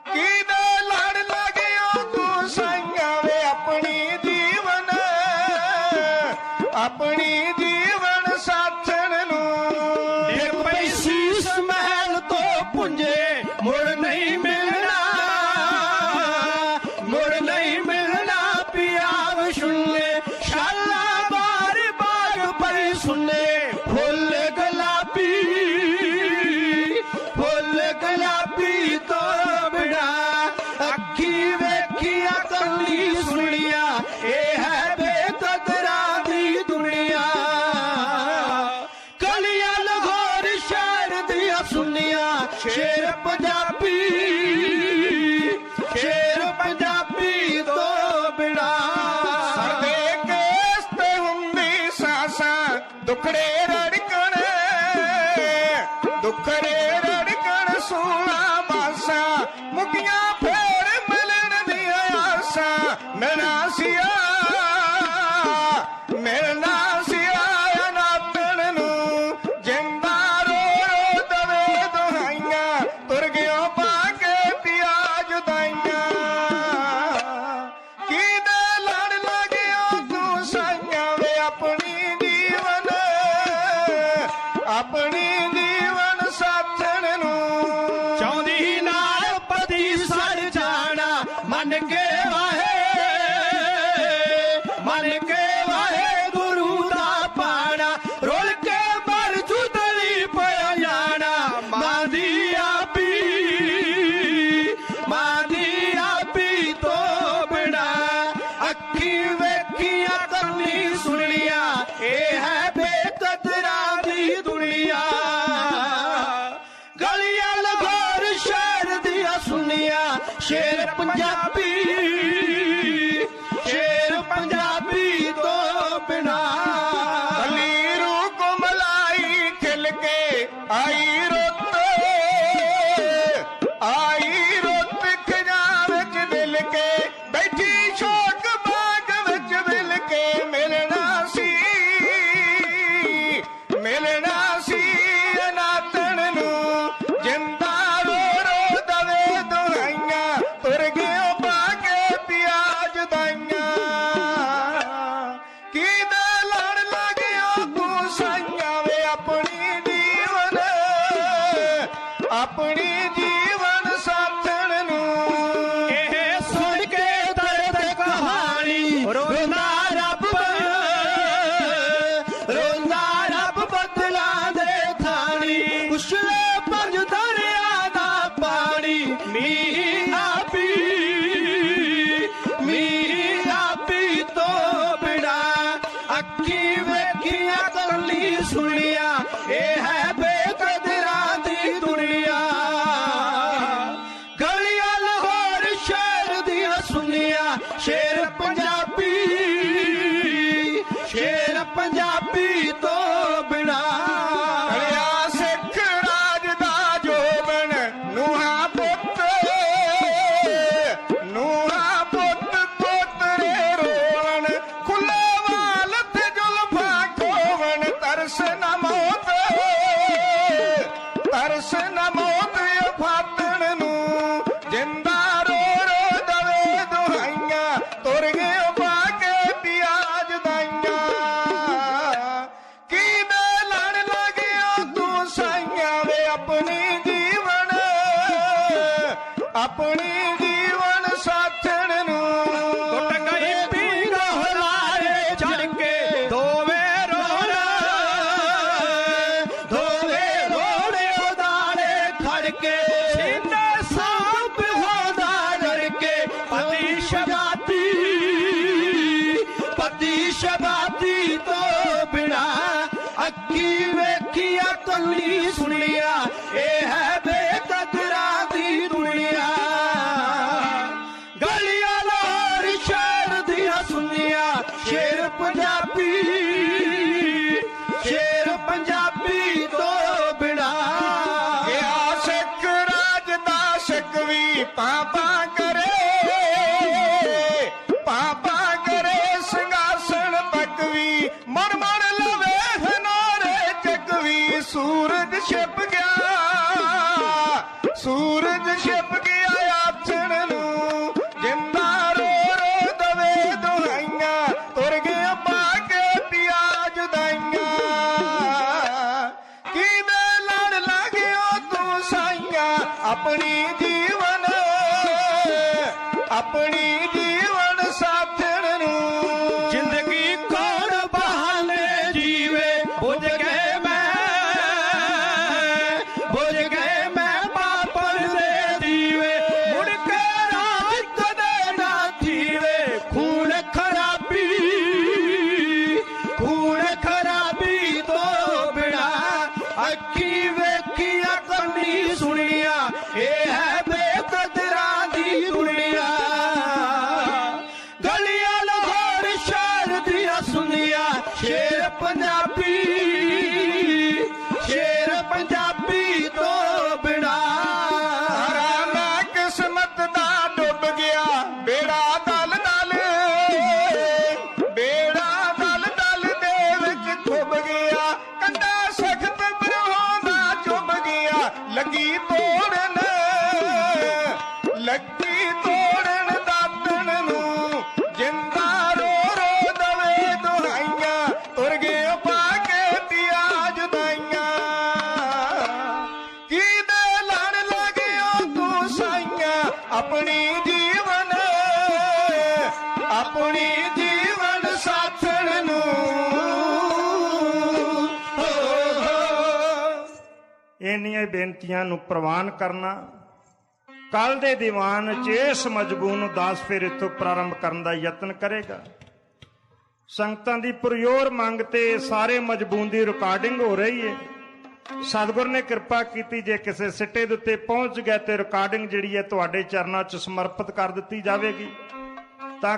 ਕਿਹਦੇ ਲੜ ਲੱਗਿਓ ਤੂੰ ਸਾਈਆਂ ਵੇ ਆਪਣੀ ਜੀਵਨ ਸਾਥਣ ਨੂੰ ਇੱਕ ਪਈ ਸੀਸ ਮਹਿਲ ਤੋਂ ਪੁੰਜੇ ਮੁੜ ਨਹੀਂ ਮਿਲਣਾ ਪਿਆਵ ਸੁਣੇ ਸ਼ਾਲਾ ਬਾਰ ਪਈ ਸੁਣੇ ਫੁੱਲ ਗੁਲਾਬੀ ਤੋਂ ਬਿਨਾ ਅੱਖੀ ਵੇਖੀਆਂ ਕੰਨੀ ਸੁਣੀਆਂ ਇਹ ਹੈ ਬੇਕਦਰਾਂ ਦੀ ਦੁਨੀਆ ਗਲੀਆਂ ਲਾਹੌਰ ਸ਼ਹਿਰ ਦੀਆਂ ਸੁਣੀਆਂ ਸ਼ੇਰ ਪੰਜਾਬੀ ਤੋਂ ਬਿਨਾ ਸਾਡੇ ਕੇਸ ਤੇ ਹੁੰਦੀ ਸਾਸਾਂ ਦੁਖੜੇ ਰੜਕਣ ਸੂਣਾ ਮਾਸਾਂ ਮੁਕੀਆਂ ਫੇਰ ਮਿਲਣ ਦੀਆਂ ਆਸਾਂ ਮਿਲਣਾ ਸਿਆ ਨਾਪਣ ਨੂੰ ਜਿੰਦਾ ਰੋ ਦਵੇ ਦੁਹਾਈਆਂ ਤੁਰ ਗਿਓ ਪਾ ਕੇ ਪਿਆ ਜੁਦਾਈਆਂ ਕਿਹਦੇ ਲੜ ਲੱਗਿਓ ਤੂੰ ਸਾਈਆਂ ਵੇ ਆਪਣੀ ਜੀਵਨ ਸਾਥਣ ਨੂੰ ਚਾਹੁੰਦੀ ਨਾਲ ਪਤੀ ਸੜ ਜਾਣਾ ਮੰਨ ਕੇ ਵਾਹੇ ਗੁਰੂ ਦਾ ਪਾਣਾ ਰੁਲ ਕੇ ਮਰ ਜੁਦਲੀ ਪਿਆ ਜਾਣਾ ਮਾਂ ਦੀ ਆਪੀ ਤੋਂ ਬਿਨਾ ਅੱਖੀ ਵੇਖੀਆਂ ਕੰਨੀ ਸੁਣੀਆਂ ਇਹ ਹੈ ਬੇਕਦਰਾਂ ਦੀ ਦੁਨੀਆ ਗਲੀਆਂ ਲਾਹੌਰ ਸ਼ਹਿਰ ਦੀਆਂ ਸੁਣੀਆਂ ਸ਼ੇਰ ਪੰਜਾਬੀ ਤੋਂ ਬਿਨਾ ਲੀਰੂ ਕੁਮਲਾਈ ਖਿਲ ਕੇ ਆਈ ਰੁੱਤ ਖਿਜਾਂ ਵਿੱਚ ਦਿਲ ਕੇ ਬੈਠੀ ਸ਼ੋਕ ਬਾਗ ਵਿੱਚ ਸੁਣਿਆ ਸ਼ੇਰ ਪੰਜਾਬੀ ਤੋਂ ਬਿਨਾ ਗਿਆ ਸਿੱਖ ਰਾਜ ਦਾ ਸਿੱਖ ਵੀ ਪਾਪਾ ਕਰੇ ਸਿੰਘਾਸਣ ਤੱਕ ਵੀ ਮਨ ਲਵੇ ਹਨਾਰੇ ਚੱਕ ਵੀ ਸੂਰਜ ਛਿਪ ਗਿਆ ਆਥਣ ਨੂੰ ਜਿੰਦਾ ਰੋ ਦਵੇ ਦੁਹਾਈਆਂ ਤੁਰ ਗਿਆ ਪਾ ਕੇ ਪਿਆ ਜੁਦਾਈਆਂ ਕਿਵੇਂ ਲੜ ਲੱਗਿਓ ਤੂੰ ਸਾਈਆਂ ਆਪਣੀ ਜੀਵਨ ਸਾਥਣ ਨੂੰ ਜ਼ਿੰਦਗੀ ਕੌਣ ਬਹਾਨੇ ਜੀਵੇ ਬੁੱਝ ਗਏ ਮੈਂ ਬਾਪਨ ਦੇ ਦੀਵੇ ਮੁੜ ਕੇ ਰਾਜ ਕਦੇ ਨਾ ਥੀਵੇ ਖੂਨ ਖਰਾਬੀ ਤੋਂ ਬਿਨਾ ਅੱਖੀ ਵੇਖੀਆਂ ਕੰਨੀ ਸੁਣੀਆਂ ਇਹ ਹੈ ਬੇਕਦਰਾਂ ਦੀ ਦੁਨੀਆ ਗਲੀਆਂ ਲਾਹੌਰ ਸ਼ਹਿਰ ਦੀਆਂ ਸੁਣੀਆਂ ਸ਼ੇਰ ਪੰਜਾਬੀ ਤੋਂ ਬਿਨਾ ਹਰਾਨਾ ਕਿਸਮਤ ਦਾ ਡੁੱਬ ਗਿਆ ਬੇੜਾ ਦਲ ਦੇ ਵਿੱਚ ਖੁੱਬ ਗਿਆ ਕੰਡਾ ਸਖਤ ਬਰੋਂ ਦਾ ਚੁੱਭ ਗਿਆ ਲੱਗੀ ਤੋੜਨ ਦਾਤਣ ਨੂੰ ਜਿੰਦਾ ਰੋ ਦਵੇ ਦੁਹਾਈਆਂ ਤੁਰ ਗਏ ਪਾ ਕੇ ਪਿਆ ਜੁਦਾਈਆਂ ਕਿਹਦੇ ਲੜ ਲੱਗਿਓ ਤੂੰ ਸਾਈਆਂ ਆਪਣੀ ਜੀਵਨ ਸਾਥਣ ਨੂੰ ਇੰਨੀਆਂ ਬੇਨਤੀਆਂ ਨੂੰ ਪ੍ਰਵਾਨ ਕਰਨਾ ਕੱਲ ਦੇ ਦੀਵਾਨ 'ਚ ਇਸ ਮਜਬੂਨ ਉਦਾਸ ਫਿਰ ਇੱਥੋਂ ਪ੍ਰਾਰੰਭ ਕਰਨ ਦਾ ਯਤਨ ਕਰੇਗਾ। ਸੰਗਤਾਂ ਦੀ ਪੁਰਯੋਰ ਮੰਗ ਤੇ ਸਾਰੇ ਮਜਬੂਨ ਦੀ ਰਿਕਾਰਡਿੰਗ ਹੋ ਰਹੀ ਹੈ। ਸਤਿਗੁਰ ਨੇ ਕਿਰਪਾ ਕੀਤੀ ਜੇ ਕਿਸੇ ਸਿੱਟੇ ਦੇ ਉੱਤੇ ਪਹੁੰਚ ਗਿਆ ਤੇ ਰਿਕਾਰਡਿੰਗ ਜਿਹੜੀ ਹੈ ਤੁਹਾਡੇ ਚਰਨਾਂ 'ਚ ਸਮਰਪਿਤ ਕਰ ਦਿੱਤੀ ਜਾਵੇਗੀ ਤਾਂ